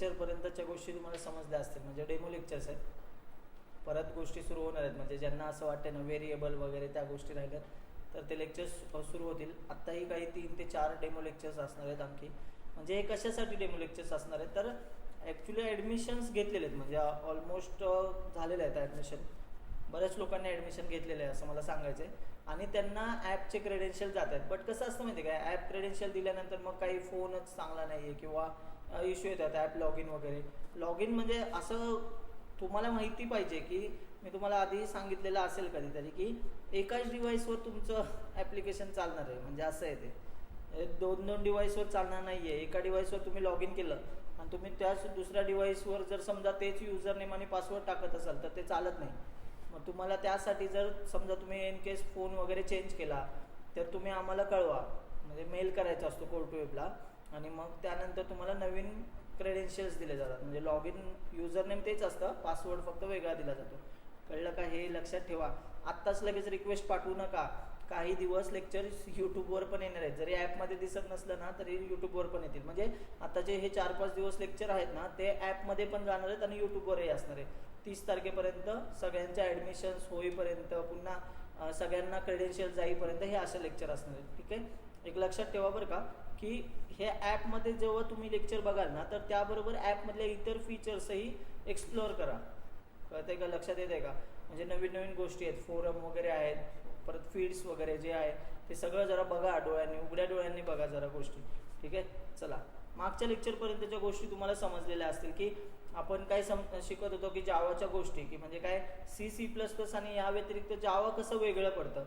लेक्चरपर्यंतच्या गोष्टी तुम्हाला समजल्या असतील, म्हणजे डेमो लेक्चर्स आहेत. परत गोष्टी सुरू होणार आहेत, म्हणजे ज्यांना असं वाटतं ना व्हेरिएबल वगैरे त्या गोष्टी राहिल्यात तर ते लेक्चर्स सुरू होतील. आत्ताही काही 3 ते 4 डेमो लेक्चर्स असणार आहेत आणखी. म्हणजे हे कशासाठी डेमो लेक्चर्स असणार आहेत तर ॲक्च्युली ॲडमिशन्स घेतलेले आहेत, म्हणजे ऑलमोस्ट झालेले आहेत ॲडमिशन. बऱ्याच लोकांनी ॲडमिशन घेतलेलं आहे असं मला सांगायचं आहे. आणि त्यांना ॲपचे क्रेडेन्शियल जात आहेत. बट कसं असतं माहिती आहे का, ॲप क्रेडेन्शियल दिल्यानंतर मग काही फोनच चांगला नाही आहे किंवा इश्यू येतात ॲप लॉग इन वगैरे. लॉग इन म्हणजे असं तुम्हाला माहिती पाहिजे की मी तुम्हाला आधी सांगितलेलं असेल कधीतरी की एकाच डिव्हाइसवर तुमचं ॲप्लिकेशन चालणार आहे. म्हणजे असं आहे ते 2 डिव्हाइसवर चालणार नाही आहे. एका डिव्हाइसवर तुम्ही लॉग इन केलं आणि तुम्ही त्याच दुसऱ्या डिव्हाइसवर जर समजा तेच युजर नेम आणि पासवर्ड टाकत असाल तर ते चालत नाही. मग तुम्हाला त्यासाठी जर समजा तुम्ही इन केस फोन वगैरे चेंज केला तर तुम्ही आम्हाला कळवा, म्हणजे मेल करायचा असतो कोड टू वेबला आणि मग त्यानंतर तुम्हाला नवीन क्रेडेन्शियल्स दिले जातात. म्हणजे लॉग इन युजर नेम तेच असतं, पासवर्ड फक्त वेगळा दिला जातो. कळलं का? हे लक्षात ठेवा. आत्ताच लगेच रिक्वेस्ट पाठवू नका. काही दिवस लेक्चर यूट्यूबवर पण येणार आहेत. जरी ॲपमध्ये दिसत नसलं ना तरी यूट्यूबवर पण येतील. म्हणजे आता जे हे 4-5 दिवस लेक्चर आहेत ना ते ॲपमध्ये पण जाणार आहेत आणि यूट्यूबवरही असणार आहे. 30 तारखेपर्यंत सगळ्यांच्या ॲडमिशन्स होईपर्यंत, पुन्हा सगळ्यांना क्रेडेन्शियल जाईपर्यंत हे असे लेक्चर असणार आहेत. ठीक आहे, एक लक्षात ठेवा बरं का की हे ॲपमध्ये जेव्हा तुम्ही लेक्चर बघाल ना तर त्याबरोबर ॲपमधल्या इतर फीचर्सही एक्सप्लोअर करा. कळतंय का? लक्षात येत आहे का? म्हणजे नवीन नवीन गोष्टी आहेत, फोरम वगैरे आहेत, परत फीड्स वगैरे जे आहे ते सगळं जरा बघा डोळ्यांनी, उघड्या डोळ्यांनी बघा जरा गोष्टी. ठीक आहे, चला मागच्या लेक्चरपर्यंतच्या गोष्टी तुम्हाला समजलेल्या असतील की आपण काय शिकत होतो की जावाच्या गोष्टी, की म्हणजे काय C++ आणि या व्यतिरिक्त जावा कसं वेगळं पडतं.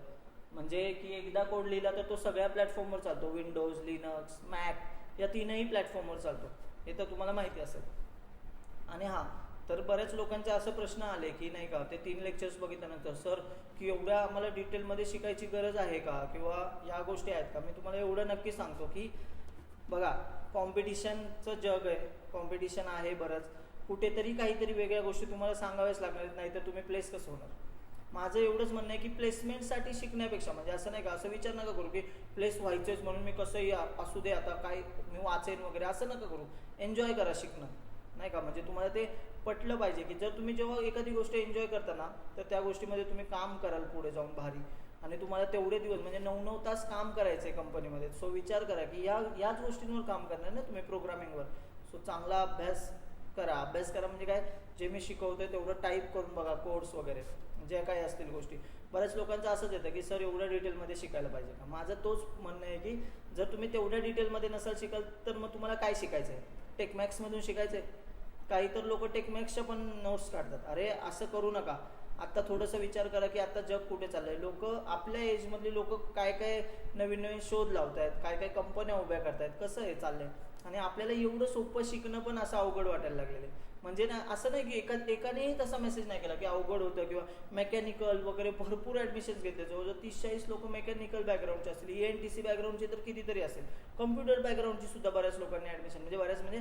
म्हणजे की एकदा कोड लिहिला तर तो सगळ्या प्लॅटफॉर्मवर चालतो, विंडोज, लिनक्स, मॅक या 3ही प्लॅटफॉर्मवर चालतो. हे तर तुम्हाला माहिती असेल. आणि हां, तर बऱ्याच लोकांचे असं प्रश्न आले की नाही का ते 3 लेक्चर्स बघितल्यानंतर सर की एवढ्या आम्हाला डिटेलमध्ये शिकायची गरज आहे का किंवा या गोष्टी आहेत का. मी तुम्हाला एवढं नक्की सांगतो की बघा कॉम्पिटिशनचं जग आहे, कॉम्पिटिशन आहे बरंच. कुठेतरी काहीतरी वेगळ्या गोष्टी तुम्हाला सांगाव्याच लागणार, नाही तर तुम्ही प्लेस कसं होणार. माझं एवढंच म्हणणं आहे की प्लेसमेंटसाठी शिकण्यापेक्षा, म्हणजे असं नाही का असं विचार नका करू की प्लेस व्हायचंच म्हणून मी कसंही असू दे आता काय मी वाचेन वगैरे, असं नका करू. एन्जॉय करा शिकणं, नाही का. म्हणजे तुम्हाला ते पटलं पाहिजे की जर तुम्ही जेव्हा एखादी गोष्ट एन्जॉय करता ना तर त्या गोष्टीमध्ये तुम्ही काम कराल पुढे जाऊन भारी. आणि तुम्हाला तेवढे दिवस म्हणजे 9-9 तास काम करायचं आहे कंपनीमध्ये. सो विचार करा की याच गोष्टींवर काम करणार ना तुम्ही, प्रोग्रामिंगवर. सो चांगला अभ्यास करा म्हणजे काय, जे मी शिकवतोय तेवढं टाईप करून बघा, कोड्स वगैरे जे काही असतील गोष्टी. बऱ्याच लोकांचं असंच येतं की सर एवढ्या डिटेलमध्ये शिकायला पाहिजे का. माझं तोच म्हणणं आहे की जर तुम्ही तेवढ्या डिटेलमध्ये नसाल शिकाल तर मग तुम्हाला काय शिकायचं आहे, टेकमॅक्समधून शिकायचं आहे. काही तर लोक टेकमॅक्सच्या पण नोट्स काढतात. अरे असं करू नका. आत्ता थोडंसं विचार करा की आता जग कुठे चाललं आहे. लोक आपल्या एजमधली लोक काय काय नवीन नवीन शोध लावत आहेत, काय काय कंपन्या उभ्या करत आहेत, कसं हे चाललं आहे. आणि आपल्याला एवढं सोपं शिकणं पण असं अवघड वाटायला लागलेलं आहे. म्हणजे ना असं नाही की एकानेही तसा मेसेज नाही केला की अवघड होतं किंवा मेकॅनिकल वगैरे भरपूर ॲडमिशन्स घेतले. जवळजवळ 30-40 लोक मेकॅनिकल बॅकग्राऊंडचे असतील, ENTC बॅकग्राऊंडचे तर कितीतरी असेल, कम्प्युटर बॅकग्राऊंडची सुद्धा बऱ्याच लोकांनी ॲडमिशन, म्हणजे बऱ्याच म्हणजे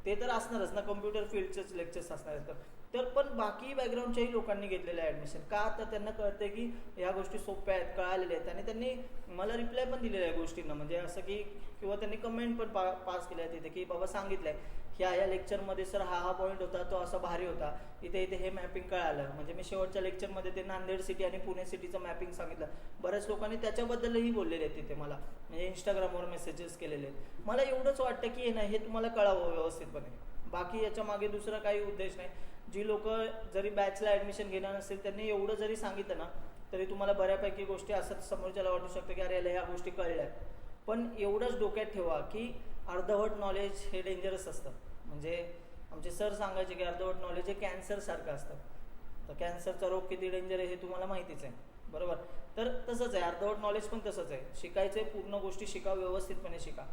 ते तर असणारच ना, कम्प्युटर फील्डचेच लेक्चर्स असणार तर पण बाकी बॅकग्राऊंडच्याही लोकांनी घेतलेलं आहे ॲडमिशन. का तर त्यांना कळतं की ह्या गोष्टी सोप्या आहेत, कळालेल्या आहेत. आणि त्यांनी मला रिप्लाय पण दिलेल्या आहे गोष्टींना, म्हणजे असं की किंवा त्यांनी कमेंट पण पास केल्या तिथे की बाबा सांगितलं आहे ह्या लेक्चरमध्ये सर हा पॉईंट होता, तो असा भारी होता, इथे हे मॅपिंग कळालं. म्हणजे मी शेवटच्या लेक्चरमध्ये ते नांदेड सिटी आणि पुणे सिटीचं मॅपिंग सांगितलं. बऱ्याच लोकांनी त्याच्याबद्दलही बोललेले आहेत तिथे मला, म्हणजे इंस्टाग्रामवर मेसेजेस केलेले आहेत. मला एवढंच वाटतं की हे तुम्हाला कळावं व्यवस्थितपणे. बाकी याच्या मागे दुसरा काही उद्देश नाही. जी लोक जरी बॅचला ॲडमिशन घेणार नसेल त्यांनी एवढं जरी सांगितलं ना तरी तुम्हाला बऱ्यापैकी गोष्टी असं समोरच्याला वाटू शकतं की अरे ह्या गोष्टी कळल्या. पण एवढंच डोक्यात ठेवा की अर्धवट नॉलेज हे डेंजरस असतं. म्हणजे आमचे सर सांगायचे की अर्धवट नॉलेज हे कॅन्सरसारखं असतं. तर कॅन्सरचा रोग किती डेंजर आहे हे तुम्हाला माहितीच आहे, बरोबर. तर तसंच आहे, अर्धवट नॉलेज पण तसंच आहे. शिकायचं आहे, पूर्ण गोष्टी शिका, व्यवस्थितपणे शिका.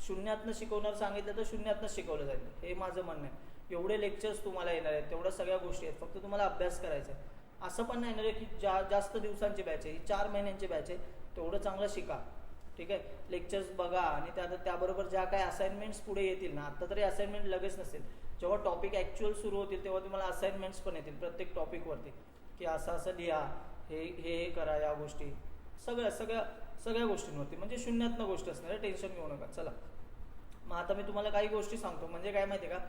शून्यातनं शिकवणार सांगितलं तर शून्यातनं शिकवलं जाईल, हे माझं म्हणणं आहे. एवढे लेक्चर्स तुम्हाला येणार आहेत, तेवढ्या सगळ्या गोष्टी आहेत, फक्त तुम्हाला अभ्यास करायचा आहे. असं पण नाही येणार आहे की जास्त दिवसांची बॅच आहे, ही 4 महिन्यांची बॅच आहे. तेवढं चांगलं शिका, ठीक आहे. लेक्चर्स बघा आणि त्याबरोबर ज्या काही असाइनमेंट्स पुढे येतील ना, आत्ता तरी असाइनमेंट लगेच नसेल, जेव्हा टॉपिक ॲक्च्युअल सुरू होतील तेव्हा तुम्हाला असाइनमेंट्स पण येतील प्रत्येक टॉपिकवरती की असं असं लिहा, हे करा, या गोष्टी सगळ्या गोष्टींवरती. म्हणजे शून्यातनं गोष्ट असणार आहे, टेन्शन घेऊ नका. चला मग आता मी तुम्हाला काही गोष्टी सांगतो. म्हणजे काय माहिती आहे का,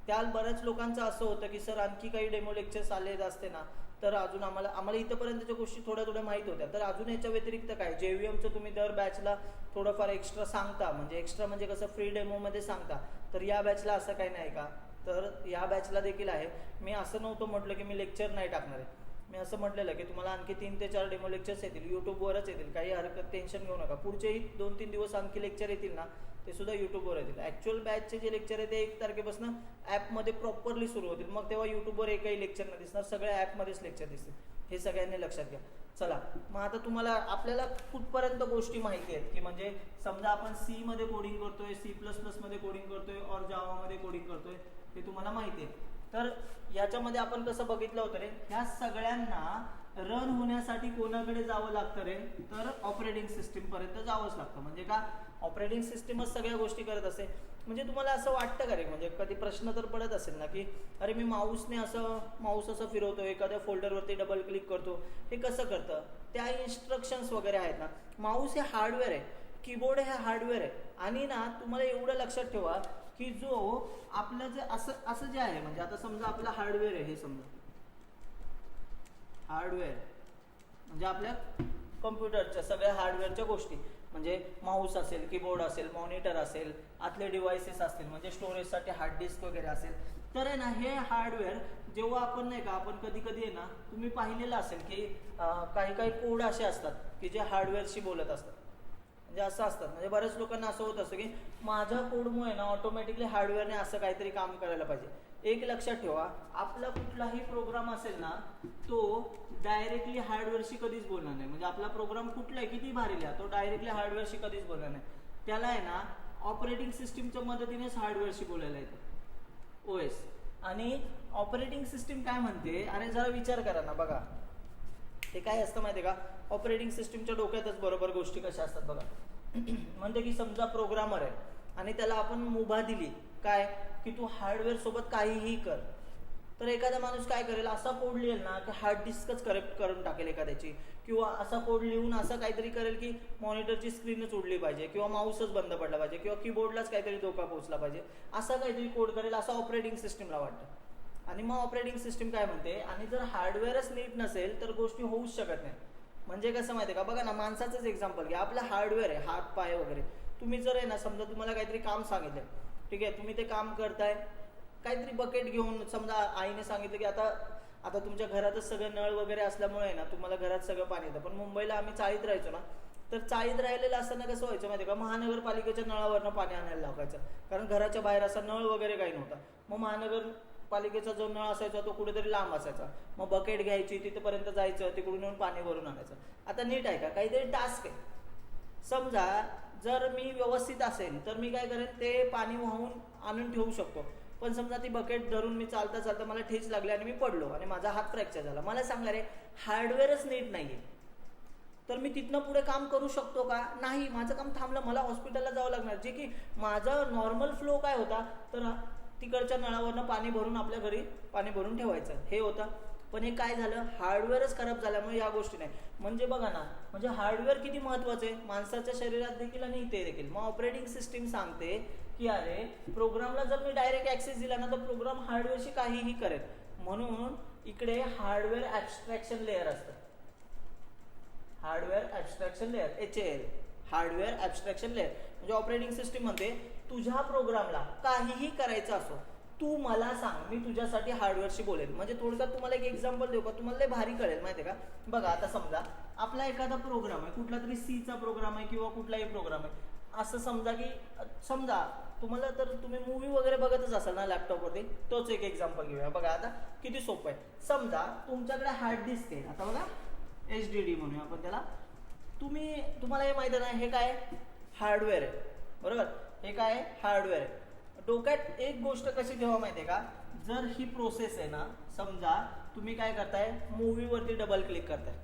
त्या बऱ्याच लोकांचं असं होतं की सर आणखी काही डेमो लेक्चर्स आले असते ना तर अजून आम्हाला इथंपर्यंतच्या गोष्टी थोड्या माहीत होत्या, तर अजून याच्या व्यतिरिक्त काय JVMचं तुम्ही दर बॅचला थोडंफार एक्स्ट्रा सांगता, म्हणजे एक्स्ट्रा म्हणजे कसं फ्री डेमोमध्ये सांगता, तर या बॅचला असं काही नाही का? तर या बॅचला देखील आहे. मी असं नव्हतं म्हटलं की मी लेक्चर नाही टाकणार आहे, मी असं म्हटलेलं की तुम्हाला आणखी 3 ते 4 डेमो लेक्चर्स येतील, यूट्यूबवरच येतील, काही हरकत टेन्शन घेऊ नका. पुढचेही 2-3 दिवस आणखी लेक्चर येतील ना ते सुद्धा यूट्यूबवर येतील. ॲक्च्युअल बॅचचे जे लेक्चर आहे ते 1 तारखेपासून ॲपमध्ये प्रॉपरली सुरू होतील, मग तेव्हा यूट्यूबवर एकही लेक्चर नाही दिसणार, सगळ्या ॲपमध्येच लेक्चर दिसतील. हे सगळ्यांनी लक्षात घ्या. चला मग आता तुम्हाला आपल्याला कुठपर्यंत गोष्टी माहिती आहेत की म्हणजे समजा आपण C मध्ये कोडिंग करतोय, C++ मध्ये कोडिंग करतोय और जावामध्ये कोडिंग करतोय, हे तुम्हाला माहिती आहे. तर याच्यामध्ये आपण कसं बघितलं होतं रे, ह्या सगळ्यांना रन होण्यासाठी कोणाकडे जावं लागतं रे, तर ऑपरेटिंग सिस्टीम पर्यंत जावंच लागतं. म्हणजे का, ऑपरेटिंग सिस्टीमच सगळ्या गोष्टी करत असते. म्हणजे तुम्हाला असं वाटतं का रे, म्हणजे कधी प्रश्न तर पडत असेल ना की अरे मी माऊस असं फिरवतो, एखाद्या फोल्डरवरती डबल क्लिक करतो, हे कसं करतं? त्या इन्स्ट्रक्शन्स वगैरे आहेत ना. माऊस हे हार्डवेअर आहे, कीबोर्ड हे हार्डवेअर आहे. आणि ना तुम्हाला एवढं लक्षात ठेवा की जो आपलं जे असं जे आहे, म्हणजे आता समजा आपलं हार्डवेअर आहे, हे समजा हार्डवेअर म्हणजे आपल्या कम्प्युटरच्या सगळ्या हार्डवेअरच्या गोष्टी, म्हणजे माऊस असेल, कीबोर्ड असेल, मॉनिटर असेल, आतले डिव्हायसेस असतील, म्हणजे स्टोरेजसाठी हार्ड डिस्क वगैरे असेल, तर आहे ना हे हार्डवेअर जेव्हा आपण नाही का, आपण कधी कधी आहे ना, तुम्ही पाहिलेलं असेल की काही कोड असे असतात की जे हार्डवेअरशी बोलत असतात. म्हणजे असं असतात, म्हणजे बऱ्याच लोकांना असं होत असतं की माझ्या कोडमुळे ना ऑटोमॅटिकली हार्डवेअरने असं काहीतरी काम करायला पाहिजे. एक लक्षात ठेवा, आपला कुठलाही प्रोग्राम असेल ना तो डायरेक्टली हार्डवेअरशी कधीच बोलणार नाही. म्हणजे आपला प्रोग्राम कुठला आहे, किती भारी लिहा, तो डायरेक्टली हार्डवेअरशी कधीच बोलणार नाही. त्याला आहे ना ऑपरेटिंग सिस्टीमच्या मदतीनेच हार्डवेअरशी बोलायला येतं, OS. आणि ऑपरेटिंग सिस्टीम काय म्हणते, अरे जरा विचार करा ना, बघा ते काय असतं माहिती आहे का, ऑपरेटिंग सिस्टीमच्या डोक्यातच बरोबर गोष्टी कशा असतात बघा. म्हणते की समजा प्रोग्रामर आहे आणि त्याला आपण मुभा दिली काय की तू हार्डवेअर सोबत काहीही कर, तर एखादा माणूस काय करेल, असा कोड लिहिल ना की हार्ड डिस्कच करेक्ट करून टाकेल एखाद्याची, किंवा असा कोड लिहून असं काहीतरी करेल की मॉनिटरची स्क्रीनच उडली पाहिजे, किंवा माऊसच बंद पडला पाहिजे, किंवा कीबोर्डलाच काहीतरी धोका पोहोचला पाहिजे, असा काहीतरी कोड करेल, असं ऑपरेटिंग सिस्टीमला वाटतं. आणि मग ऑपरेटिंग सिस्टीम काय म्हणते, आणि जर हार्डवेअरच नीट नसेल तर गोष्टी होऊच शकत नाही. म्हणजे कसं माहिती आहे का, बघा ना, माणसाचंच एक्झाम्पल घ्या, आपलं हार्डवेअर आहे, हात पाय वगैरे, तुम्ही जर आहे ना समजा तुम्हाला काहीतरी काम सांगितलं, ठीक आहे, तुम्ही ते काम करताय, काहीतरी बकेट घेऊन, समजा आईने सांगितलं की आता तुमच्या घरातच सगळं नळ वगैरे असल्यामुळे ना तुम्हाला घरात सगळं पाणी येतं. पण मुंबईला आम्ही चाळीत राहायचो ना, तर चाळीत राहिलेलं असताना कसं व्हायचं माहिती आहे का, महानगरपालिकेच्या नळावरनं पाणी आणायला लागायचं, कारण घराच्या बाहेर असा नळ वगैरे काही नव्हता. मग महानगरपालिकेचा जो नळ असायचा तो कुठेतरी लांब असायचा, मग बकेट घ्यायची, तिथपर्यंत जायचं, तिकडून येऊन पाणी भरून आणायचं. आता नीट आहे का, काहीतरी टास्क आहे. समजा जर मी व्यवस्थित असेल तर मी काय करेन, ते पाणी वाहून आणून ठेवू शकतो. पण समजा ती बकेट धरून मी चालता चालता मला ठेच लागली आणि मी पडलो आणि माझा हात फ्रॅक्चर झाला, मला सांगा रे, हार्डवेअरच नीट नाहीये, तर मी तिथनं पुढे काम करू शकतो का? नाही, माझं काम थांबलं, मला हॉस्पिटलला जावं लागणार. जे की माझा नॉर्मल फ्लो काय होता, तर तिकडच्या नळावरनं पाणी भरून आपल्या घरी पाणी भरून ठेवायचं हे होतं. पण हे काय झालं, हार्डवेअरच खराब झाल्यामुळे या गोष्टी नाही. म्हणजे बघा ना, म्हणजे हार्डवेअर किती महत्वाचं आहे माणसाच्या शरीरात देखील आणि इथे देखील. मग ऑपरेटिंग सिस्टीम सांगते की अरे प्रोग्रामला जर मी डायरेक्ट ऍक्सेस दिला ना तर प्रोग्राम हार्डवेअरशी काहीही करेल. म्हणून इकडे हार्डवेअर ॲब्स्ट्रॅक्शन लेअर असतं, hardware abstraction layer, HAL, hardware abstraction layer. म्हणजे ऑपरेटिंग सिस्टीम म्हणते तुझ्या प्रोग्रामला काहीही करायचं असो, तू मला सांग, मी तुझ्यासाठी हार्डवेअरशी बोलेल. म्हणजे थोडक्यात तुम्हाला एक एक्झाम्पल देऊ का, तुम्हाला लय भारी कळेल माहिती आहे का. बघा आता समजा आपला एखादा प्रोग्राम आहे, कुठला तरी Cचा प्रोग्राम आहे किंवा कुठलाही प्रोग्राम आहे. असं समजा की समजा तुम्हाला, तर तुम्ही मूवी वगैरे बघतच असाल ना लॅपटॉपवरती, तोच एक एक्झाम्पल घेऊया. बघा आता किती सोपं आहे. समजा तुमच्याकडे हार्ड डिस्क आहे, आता बघा HDD म्हणूया आपण त्याला. तुम्हाला हे माहिती आहे ना, हे काय हार्डवेअर आहे, बरोबर, हे काय हार्डवेअर आहे. डोक्यात एक गोष्ट कशी ठेवा माहिती आहे का, जर ही प्रोसेस आहे ना, समजा तुम्ही काय करताय, मूवीवरती डबल क्लिक करताय,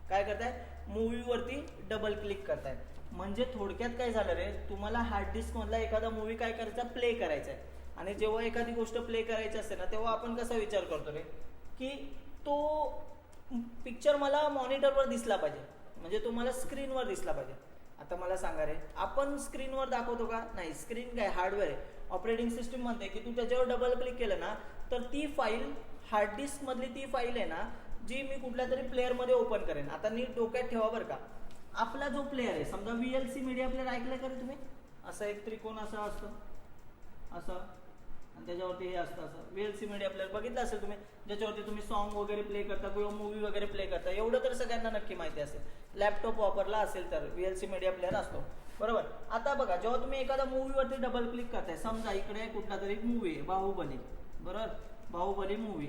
काय करताय, मूवीवरती डबल क्लिक करताय. म्हणजे थोडक्यात काय झालं रे, तुम्हाला हार्ड डिस्क मधला एखादा मूवी काय करायचा, प्ले करायचा आहे. आणि जेव्हा एखादी गोष्ट प्ले करायची असते ना, तेव्हा आपण कसा विचार करतो रे की तो पिक्चर मला मॉनिटरवर दिसला पाहिजे, म्हणजे तो मला स्क्रीनवर दिसला पाहिजे. आता मला सांगा रे, आपण स्क्रीनवर दाखवतो का? नाही. स्क्रीन काय हार्डवेअर आहे. ऑपरेटिंग सिस्टीम म्हणते की तू त्याच्यावर डबल क्लिक केलं ना तर ती फाईल हार्ड डिस्क मधली ती फाईल आहे ना जी मी कुठल्या तरी प्लेअर मध्ये ओपन करेन. आता नीट डोक्यात ठेवा बरं का, आपला जो प्लेअर आहे समजा VLC मीडिया प्लेअर ऐकलंय का रे तुम्ही? असं एक त्रिकोण असं असतं असं आणि त्याच्यावरती हे असतं असं. VLC मीडिया प्लेअर बघितलं असेल तुम्ही, ज्याच्यावरती तुम्ही सॉन्ग वगैरे प्ले करता किंवा मूवी वगैरे प्ले करता. एवढं तर सगळ्यांना नक्की माहिती असेल. लॅपटॉप वापरला असेल तर VLC मीडिया प्लेअर असतो, बरोबर. आता बघा, जेव्हा तुम्ही एखाद्या मूवीवरती डबल क्लिक करताय, समजा इकडे कुठला तरी मूवी आहे बाहुबली, बरोबर, बाहुबली मूवी.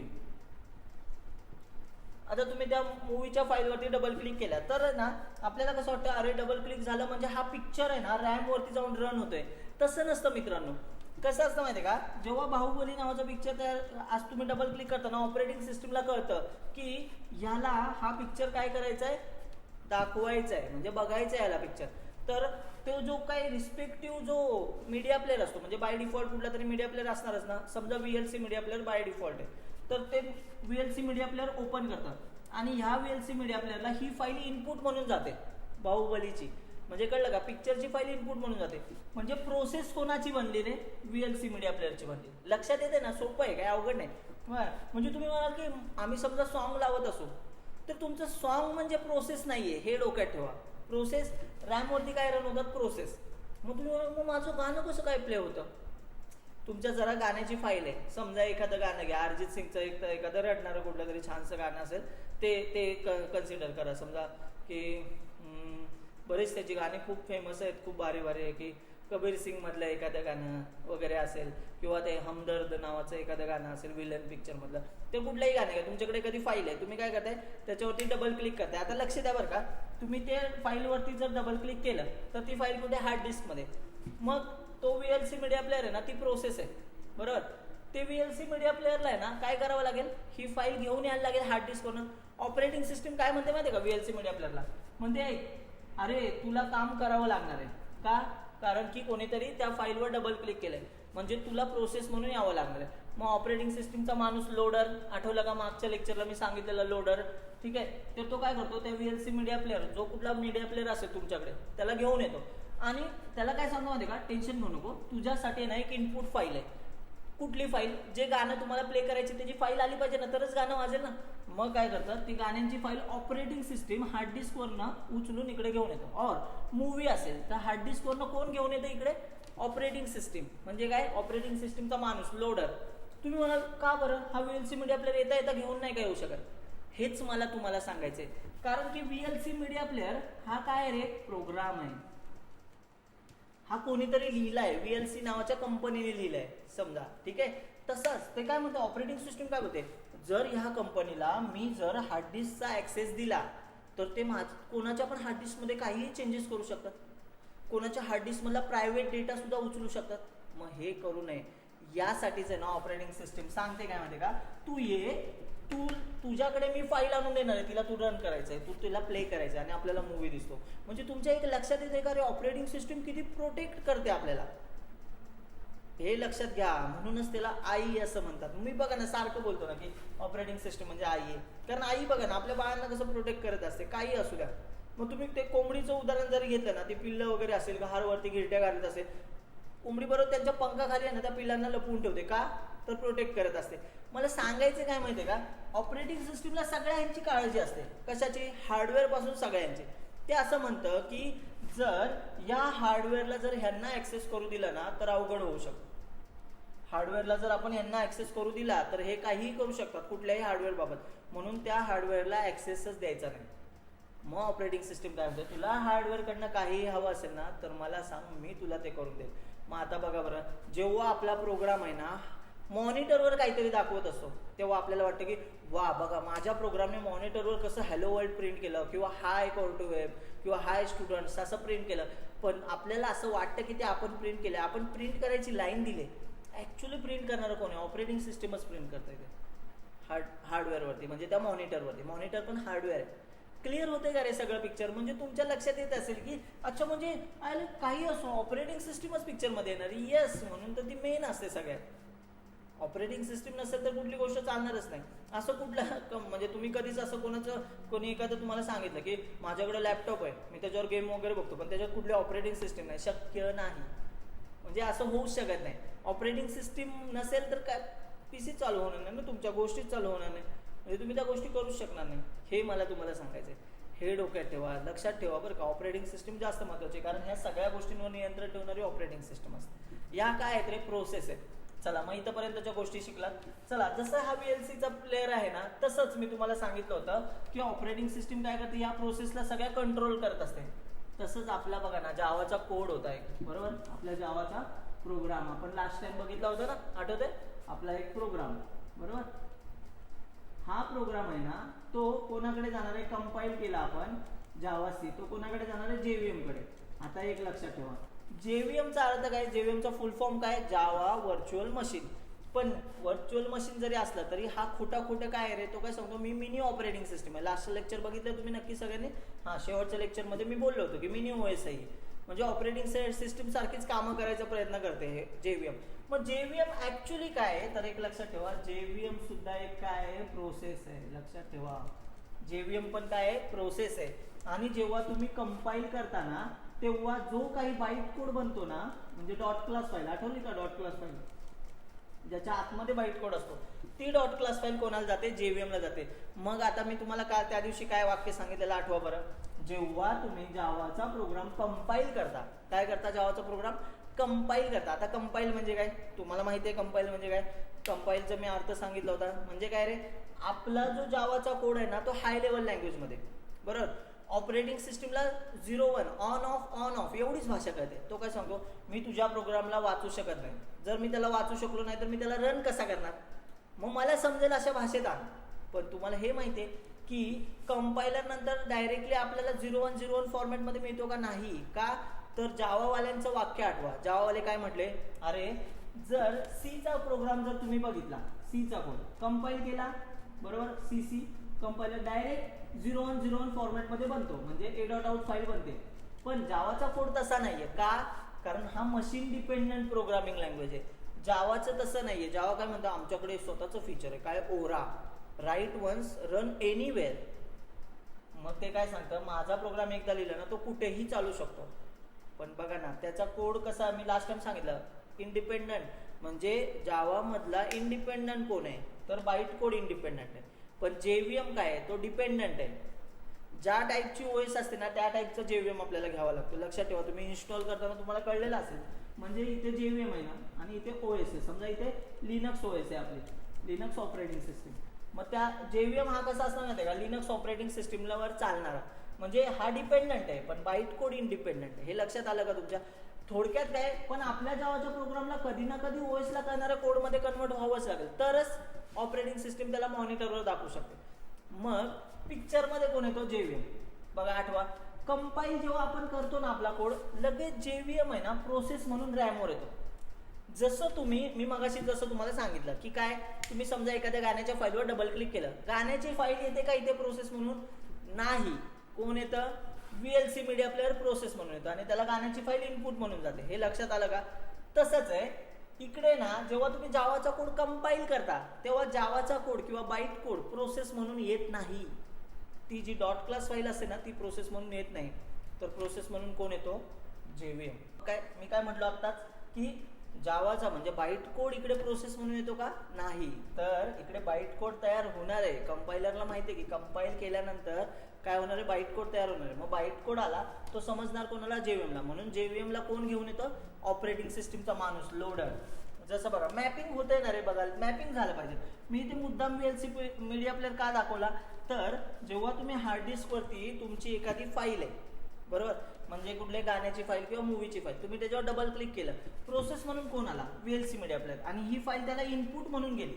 आता तुम्ही त्या मूवीच्या फाईलवरती डबल क्लिक केला तर ना आपल्याला कसं वाटतं, अरे डबल क्लिक झालं म्हणजे हा पिक्चर आहे ना रॅम वरती जाऊन रन होतोय. तसं नसतं मित्रांनो. कसं असतं माहिती आहे का, जेव्हा बाहुबली नावाचा पिक्चर तयार आज तुम्ही डबल क्लिक करता ना, ऑपरेटिंग सिस्टीमला कळतं की याला हा पिक्चर काय करायचा आहे, दाखवायचा आहे, म्हणजे बघायचा आहे याला पिक्चर. तर तो जो काही रिस्पेक्टिव्ह जो मीडिया प्लेअर असतो, म्हणजे बाय डिफॉल्ट कुठला तरी मीडिया प्लेअर असणारच ना, समजा VLC media player by default आहे, तर ते VLC मीडिया प्लेअर ओपन करतात आणि ह्या VLC मीडिया प्लेअरला ही फाईल इनपुट म्हणून जाते बाहुबलीची. म्हणजे कळलं का, पिक्चरची फाईल इनपुट म्हणून जाते. म्हणजे प्रोसेस कोणाची बनली रे, VLC मीडिया प्लेअरची बनली. लक्षात येते ना, सोपं आहे, काय अवघड नाही. म्हणजे तुम्ही म्हणाल की आम्ही समजा सॉन्ग लावत असू तर तुमचं सॉन्ग म्हणजे प्रोसेस नाहीये, हे डोक्यात ठेवा. प्रोसेस रॅमवरती काय रन होतात, प्रोसेस. मग तुम्ही म्हणाल मग माझं गाणं कसं काय प्ले होतं? तुमच्या जरा गाण्याची फाईल आहे, समजा एखादं गाणं घ्या, अरिजित सिंगचं एखादं रडणारं कुठलं तरी छानसं गाणं असेल ते कन्सिडर करा. समजा की बरेच त्याची गाणी खूप फेमस आहेत, खूप भारी भारी आहे, की कबीर सिंग मधलं एखादं गाणं वगैरे असेल किंवा ते हमदर्द नावाचं एखादं गाणं असेल विलन पिक्चर मधलं. ते कुठलंही गाणं आहे, तुमच्याकडे एखादी फाईल आहे, तुम्ही काय करताय त्याच्यावरती डबल क्लिक करताय. आता लक्ष द्या बरं का, तुम्ही ते फाईलवरती जर डबल क्लिक केलं तर ती फाईल कुठे, हार्ड डिस्कमध्ये. मग तो VLC मीडिया प्लेअर आहे ना, ती प्रोसेस आहे, बरोबर. ते VLC मीडिया प्लेअरला आहे ना काय करावं लागेल, ही फाईल घेऊन यायला लागेल हार्ड डिस्कवरून. ऑपरेटिंग सिस्टीम काय म्हणते माहिती आहे का VLC मीडिया प्लेअरला, म्हणते अरे तुला काम करावं लागणार आहे. का? कारण की कोणीतरी त्या फाईलवर डबल क्लिक केलंय, म्हणजे तुला प्रोसेस म्हणून यावं लागणार आहे. मग ऑपरेटिंग सिस्टीमचा माणूस लोडर, आठवलं का मागच्या लेक्चरला मी सांगितलेलं लोडर, ठीक आहे. तर तो काय करतो, त्या VLC मीडिया प्लेअर, जो कुठला मीडिया प्लेअर असेल तुमच्याकडे, त्याला घेऊन येतो आणि त्याला काय सांगतो माहिती का, टेन्शन घेऊ नको, तुझ्यासाठी ना एक इनपुट फाईल आहे. कुठली फाईल, जे गाणं तुम्हाला प्ले करायची त्याची फाईल आली पाहिजे ना, तरच गाणं वाजेल ना. मग काय करतात, ती गाण्यांची फाईल ऑपरेटिंग सिस्टीम हार्ड डिस्कवरनं उचलून इकडे घेऊन येतो. और मूवी असेल तर हार्ड डिस्कवरनं कोण घेऊन येतं इकडे, ऑपरेटिंग सिस्टीम. म्हणजे काय, ऑपरेटिंग सिस्टीमचा माणूस लोडर. तुम्ही म्हणाल का बरं हा VLC मीडिया प्लेअर येता येता घेऊन नाही काय येऊ शकत? हेच मला तुम्हाला सांगायचंय. कारण की VLC मीडिया प्लेअर हा काय रे, प्रोग्राम आहे. हा कोणीतरी लिहिलाय, VLC नावाच्या कंपनीने लिहिलाय समजा, ठीक आहे. तसंच ते काय म्हणते, ऑपरेटिंग सिस्टीम काय म्हणते, जर ह्या कंपनीला मी जर हार्ड डिस्कचा ऍक्सेस दिला तर ते कोणाच्या पण हार्ड डिस्क मध्ये काहीही चेंजेस करू शकतात, कोणाच्या हार्ड डिस्क मधला प्रायव्हेट डेटा सुद्धा उचलू शकतात. मग हे करू नये यासाठीच आहे ना ऑपरेटिंग सिस्टीम सांगते काय माहिती का, तू ये, तुझ्याकडे मी फाईल आणून देणार आहे, तिला तू रन करायचंय, तू तिला प्ले करायचंय आणि आपल्याला मूवी दिसतो. म्हणजे तुमच्या एक लक्षात येते का रे, ऑपरेटिंग सिस्टीम किती प्रोटेक्ट करते आपल्याला, हे लक्षात घ्या. म्हणूनच त्याला आई असं म्हणतात. मी बघा ना सारखं बोलतो ना की ऑपरेटिंग सिस्टीम म्हणजे आई आहे, कारण आई बघा ना आपल्या बाळांना कसं प्रोटेक्ट करत असते, काही असू द्या. मग तुम्ही ते कोंबडीचं उदाहरण जर घेतलं ना, ते पिल्लं वगैरे असेल, घारवरती गिरट्या घालत असेल, कोंबडी बरोबर त्यांच्या पंखाखाली आहे ना त्या पिल्लांना लपवून ठेवते. का? तर प्रोटेक्ट करत असते. मला सांगायचं काय माहितीये का, ऑपरेटिंग सिस्टीमला सगळ्यांची काळजी असते. कशाची? हार्डवेअर पासून सगळ्यांची. ते असं म्हणतं की जर या हार्डवेअरला जर ह्यांना ऍक्सेस करू दिला ना तर अवघड होऊ शकतं. हार्डवेअरला जर आपण ह्यांना ऍक्सेस करू दिला तर हे काहीही करू शकतात कुठल्याही हार्डवेअर बाबत, म्हणून त्या हार्डवेअरला ऍक्सेसच द्यायचा नाही. मग ऑपरेटिंग सिस्टीम काय म्हणते, तुला हार्डवेअर कडनं काहीही हवं असेल ना तर मला सांग, मी तुला ते करून देईल. मग आता बघा बरं, जेव्हा आपला प्रोग्राम आहे ना मॉनिटरवर काहीतरी दाखवत असतो तेव्हा आपल्याला वाटतं की वा बघा माझ्या प्रोग्रामने मॉनिटरवर कसं हॅलो वर्ल्ड प्रिंट केलं, किंवा हाय कॉल टू वेब, किंवा हाय स्टुडंट्स असं प्रिंट केलं. पण आपल्याला असं वाटतं की ते आपण प्रिंट केलं, आपण प्रिंट करायची लाईन दिली. ऍक्च्युअली प्रिंट करणारं कोण आहे? ऑपरेटिंग सिस्टीमच प्रिंट करता येते हार्डवेअरवरती, म्हणजे त्या मॉनिटरवरती. मॉनिटर पण हार्डवेअर आहे. क्लिअर होते का रे सगळं पिक्चर? म्हणजे तुमच्या लक्षात येत असेल की अच्छा म्हणजे काही असो ऑपरेटिंग सिस्टीमच पिक्चर मध्ये येणार. येस, म्हणून तर ती मेन असते सगळ्यात. ऑपरेटिंग सिस्टीम नसेल तर कुठली गोष्ट चालणारच नाही. असं कुठलं म्हणजे तुम्ही कधीच असं कोणी एखादं तुम्हाला सांगितलं की माझ्याकडे लॅपटॉप आहे, मी त्याच्यावर गेम वगैरे बघतो, पण त्याच्यात कुठली ऑपरेटिंग सिस्टीम नाही, शक्य नाही. म्हणजे असं होऊच शकत नाही. ऑपरेटिंग सिस्टीम नसेल तर काय PC चालू होणार नाही ना, तुमच्या गोष्टीच चालू होणार नाही, म्हणजे तुम्ही त्या गोष्टी करूच शकणार नाही. हे मला तुम्हाला सांगायचं आहे. हे डोक्यात ठेवा, लक्षात ठेवा बरं का. ऑपरेटिंग सिस्टीम जास्त महत्त्वाची, कारण ह्या सगळ्या गोष्टींवर नियंत्रण ठेवणारी ऑपरेटिंग सिस्टम असते. या काय आहेत रे, प्रोसेस आहेत. चला मग इथंपर्यंतच्या गोष्टी शिकलात. चला, जसं हा VLCचा प्लेअर आहे ना, तसंच मी तुम्हाला सांगितलं होतं की ऑपरेटिंग सिस्टीम काय करते, या प्रोसेसला सगळ्या कंट्रोल करत असते. तसंच आपला बघा ना, जावाचा कोड होता एक, बरोबर. आपल्या जावाचा प्रोग्राम आपण लास्ट टाइम बघितला होता ना, आठवतंय. आपला एक प्रोग्राम, बरोबर. हा प्रोग्राम आहे ना, तो कोणाकडे जाणार आहे, कंपाईल केला आपण जावा सी, तो कोणाकडे जाणार आहे, JVM कडे. आता एक लक्षात ठेवा, JVM चा अर्थ काय, JVM चा फुल फॉर्म काय, जावा व्हर्च्युअल मशीन. पण व्हर्च्युअल मशीन जरी असला तरी हा खोटा काय आहे रे, तो काय सांगतो, मी मिनी ऑपरेटिंग सिस्टम आहे. लास्ट लेक्चर बघितलं तुम्ही नक्की सगळ्यांनी. शेवटच्या लेक्चरमध्ये मी बोललो होतो की मिनी OS आहे, म्हणजे ऑपरेटिंग सिस्टम सारखीच कामं करायचा प्रयत्न करते हे JVM. मग JVM ऍक्च्युली काय आहे, तर एक लक्षात ठेवा, JVM सुद्धा एक काय आहे, प्रोसेस आहे. लक्षात ठेवा, JVM पण काय आहे, प्रोसेस आहे. आणि जेव्हा तुम्ही कंपाईल करताना तेव्हा जो काही बाईट कोड बनतो ना, म्हणजे डॉट क्लास फाईल, आठवली का डॉट क्लास फाईल, ज्याच्या आतमध्ये बाईट कोड असतो, ती डॉट क्लास फाईल कोणाला जाते, JVM ला जाते. मग आता मी तुम्हाला त्या दिवशी काय वाक्य सांगितलेलं आठवा बरं. जेव्हा तुम्ही जावाचा प्रोग्राम कंपाईल करता, काय करता, जावाचा प्रोग्राम कंपाईल करता. आता कंपाईल म्हणजे काय, तुम्हाला माहिती आहे कंपाईल म्हणजे काय. कंपाईलचा मी अर्थ सांगितला होता, म्हणजे काय रे, आपला जो जावाचा कोड आहे ना, तो हाय लेवल लँग्वेजमध्ये, बरोबर. ऑपरेटिंग सिस्टीमला 0-1 ऑन ऑफ एवढीच भाषा कळते. तो काय सांगतो, मी तुझ्या प्रोग्रामला वाचू शकत नाही. जर मी त्याला वाचू शकलो नाही तर मी त्याला रन कसा करणार, मग मला समजेल अशा भाषेत आण. पण तुम्हाला हे माहिती आहे की कंपायलर नंतर डायरेक्टली आपल्याला 0-1 फॉर्मॅटमध्ये मिळतो का, नाही. का, तर जावावाल्यांचं वाक्य आठवा. जावावाले काय म्हटले, अरे जर सीचा प्रोग्राम जर तुम्ही बघितला, सीचा कोड कंपाईल केला, बरोबर, सी कंपायलर डायरेक्ट 0-1 फॉर्मॅटमध्ये बनतो, म्हणजे a.out फाईल बनते. पण जावाचा कोड तसा नाहीये. का, कारण हा मशीन डिपेंडंट प्रोग्रामिंग लँग्वेज आहे. जावाचं तसं नाहीये. जावा काय म्हणतो, आमच्याकडे स्वतःचं फीचर आहे, काय, ओरा, राईट वन्स रन एनीवेअर. मग ते काय सांगतं, माझा प्रोग्राम एकदा लिहिला ना, तो कुठेही चालू शकतो. पण बघा ना, त्याचा कोड कसा, मी लास्ट टाइम सांगितलं, इंडिपेंडंट. म्हणजे जावा मधला इंडिपेंडंट कोण आहे, तर बाईट कोड इंडिपेंडंट आहे. पण JVM काय आहे, तो डिपेंडंट आहे. ज्या टाईपची OS असते ना, त्या टाईपचा JVM आपल्याला घ्यावा लागतो. लक्षात ठेवा, तुम्ही इन्स्टॉल करताना तुम्हाला कळलेलं असेल. म्हणजे इथे JVM आहे ना, आणि इथे OS आहे. समजा इथे लिनक्स OS आहे आपली, लिनक्स ऑपरेटिंग सिस्टीम. मग त्या JVM हा कसा असणार नाही का, लिनक्स ऑपरेटिंग सिस्टीमवर चालणारा. म्हणजे हा डिपेंडंट आहे, पण बाईट कोड इंडिपेंडंट आहे. हे लक्षात आलं का तुमच्या. थोडक्यात काय, पण आपल्या जावाच्या प्रोग्रामला कधी ना कधी OS ला करणाऱ्या कोडमध्ये कन्वर्ट व्हावंच लागेल, तरच ऑपरेटिंग सिस्टीम त्याला मॉनिटरवर दाखवू शकते. मग पिक्चरमध्ये कोण येतो, JVM. बघा आठवा, कंपाईल जेव्हा आपण करतो ना आपला कोड, लगेच JVM आहे ना, प्रोसेस म्हणून रॅमवर येतो. जसं तुम्ही, मी मगाशी जसं तुम्हाला सांगितलं की काय, तुम्ही समजा एखाद्या गाण्याच्या फाईलवर डबल क्लिक केलं, गाण्याची फाईल येते का इथे प्रोसेस म्हणून, नाही. कोण येतं, VLC मीडिया प्लेअर प्रोसेस म्हणून येतं, आणि त्याला गाण्याची फाईल इनपुट म्हणून जाते. हे लक्षात आलं का. तसंच आहे इकडे ना, जेव्हा तुम्ही जावाचा कोड कंपाईल करता, तेव्हा जावाचा कोड किंवा बाईट कोड प्रोसेस म्हणून येत नाही. ती जी डॉट क्लास फाईल असते ना, ती प्रोसेस म्हणून येत नाही. तर प्रोसेस म्हणून कोण येतो, JVM. काय मी काय म्हटलो आत्ताच, की जावाचा म्हणजे बाईट कोड इकडे प्रोसेस म्हणून येतो का, नाही. तर इकडे बाईट कोड तयार होणार आहे. कंपायलरला माहिती आहे की कंपाईल केल्यानंतर काय होणार आहे, बाईट कोड तयार होणार आहे. मग बाईट कोड आला, तो समजणार कोणाला, JVM ला. म्हणून JVM ला कोण घेऊन येतं, ऑपरेटिंग सिस्टीमचा माणूस, लोडर. जसं बघा, मॅपिंग होते ना रे, बघा मॅपिंग झालं पाहिजे. मी इथे मुद्दाम VLC मीडिया प्लेअर का दाखवला, तर जेव्हा तुम्ही हार्ड डिस्क वरती तुमची एखादी फाईल आहे, बरोबर, म्हणजे कुठल्या गाण्याची फाईल किंवा मूवीची फाईल, तुम्ही त्याच्यावर डबल क्लिक केलं, प्रोसेस म्हणून कोण आला, VLC मीडिया प्लेअर, आणि ही फाईल त्याला इनपुट म्हणून गेली.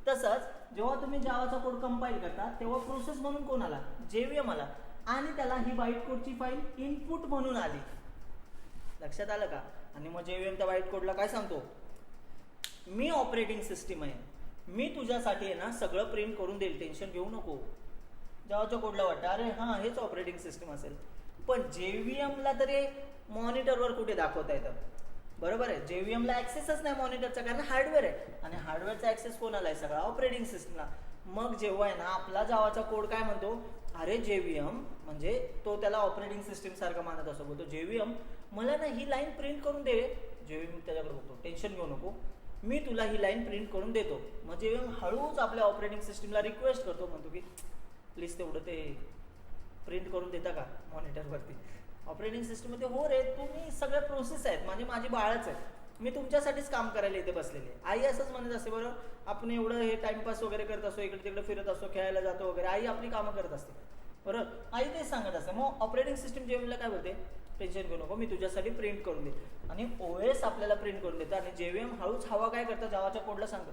तसंच जेव्हा तुम्ही जावाचा कोड कंपाईल करता, तेव्हा प्रोसेस म्हणून कोण आला, JVM आला, आणि त्याला ही बाईट कोडची फाईल इनपुट म्हणून आली. लक्षात आलं का. आणि मग JVM त्या बाईट कोडला काय सांगतो, मी ऑपरेटिंग सिस्टीम आहे, मी तुझ्यासाठी आहे ना सगळं प्रिंट करून देईल, टेन्शन घेऊ नको. जावाच्या कोडला वाटतं अरे हां हेच ऑपरेटिंग सिस्टीम असेल, पण JVM ला तरी मॉनिटरवर कुठे दाखवता येतं. बरोबर आहे. जेव्हीएमला ऍक्सेसच नाही मॉनिटरचा, कारण हार्डवेअर आहे आणि हार्डवेअरचा ऍक्सेस कोणाला आहे? सगळा ऑपरेटिंग सिस्टमला. मग जेव्हा आहे ना आपला जावाचा कोड काय म्हणतो, अरे जेव्हीएम म्हणजे तो त्याला ऑपरेटिंग सिस्टीम सारखं मानत असतो, बोलतो जेव्हीएम मला ना ही लाईन प्रिंट करून दे. जेव्हीएम त्याच्याकडे बघतो, टेन्शन घेऊ नको, मी तुला ही लाईन प्रिंट करून देतो. मग जेव्हीएम हळूच आपल्या ऑपरेटिंग सिस्टीमला रिक्वेस्ट करतो, म्हणतो की प्लीज तेवढं ते प्रिंट करून देता का मॉनिटरवरती. ऑपरेटिंग सिस्टममध्ये हो रे, तुम्ही सगळ्या प्रोसेस आहेत म्हणजे माझी बाळच आहे, मी तुमच्यासाठीच काम करायला इथे बसलेले. आई असंच म्हणत असते, बरोबर, आपण एवढं हे टाइमपास वगैरे करत असतो, इकडे तिकडे फिरत असतो, खेळायला जातो वगैरे, आई आपली कामं करत असते, बरोबर, आई तेच सांगत असते. मग ऑपरेटिंग सिस्टम जेव्हीएमला काय बोलते, टेन्शन घेऊ नको, मी तुझ्यासाठी प्रिंट करून दे. आणि ओएस आपल्याला प्रिंट करून देतं आणि जेव्हीएम हळूच हवा काय करतं, जावाच्या कोडला सांगतो,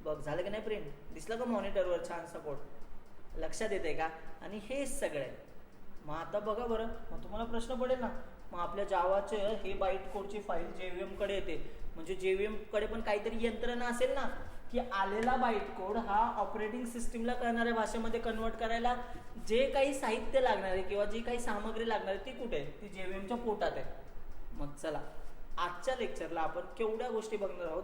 बघ झालं की नाही प्रिंट, दिसलं का मॉनिटरवर छानसा कोड, लक्षात येते का? आणि हेच सगळं आहे. मग आता बघा बरं, मग तुम्हाला प्रश्न पडेल ना, मग आपल्या जावाचे हे बाईट कोडची फाईल जेव्हीएम कडे येते, म्हणजे जेव्हीएम कडे पण काहीतरी यंत्रणा असेल ना, की आलेला बाईट कोड हा ऑपरेटिंग सिस्टीमला कळणाऱ्या भाषेमध्ये कन्वर्ट करायला जे काही साहित्य लागणार आहे किंवा जी काही सामग्री लागणार आहे ती कुठे आहे, ती जेव्हीएमच्या पोटात आहे. मग चला आजच्या लेक्चरला आपण केवढ्या गोष्टी बघणार आहोत,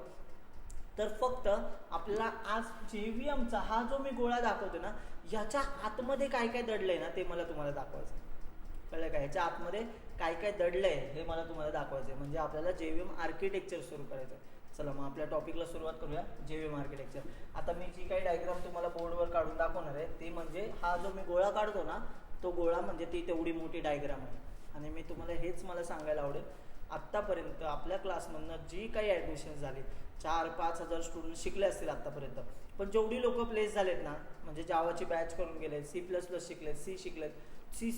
तर फक्त आपल्याला आज जेव्हीएमचा हा जो मी गोळा दाखवतो ना, याच्या आतमध्ये काय काय दडलंय ना ते मला तुम्हाला दाखवायचं. कळलं का? याच्या आतमध्ये काय काय दडलंय हे मला तुम्हाला दाखवायचं, म्हणजे आपल्याला जेव्हीएम आर्किटेक्चर सुरू करायचं. चला मग आपल्या टॉपिकला सुरुवात करूया, जेव्हीएम आर्किटेक्चर. आता मी जी काही डायग्राम तुम्हाला बोर्डवर काढून दाखवणार आहे ती म्हणजे हा जो मी गोळा काढतो ना, तो गोळा म्हणजे ती तेवढी मोठी डायग्राम आहे. आणि मी तुम्हाला हेच मला सांगायला आवडेल, आत्तापर्यंत आपल्या क्लासमधनं जी काही ॲडमिशन झाली, 4-5 हजार स्टुडंट शिकले असतील आत्तापर्यंत, पण जेवढी लोक प्लेस झालेत ना, म्हणजे जावाची बॅच करून गेलेत, C++ शिकलेत, सी शिकलेत, C++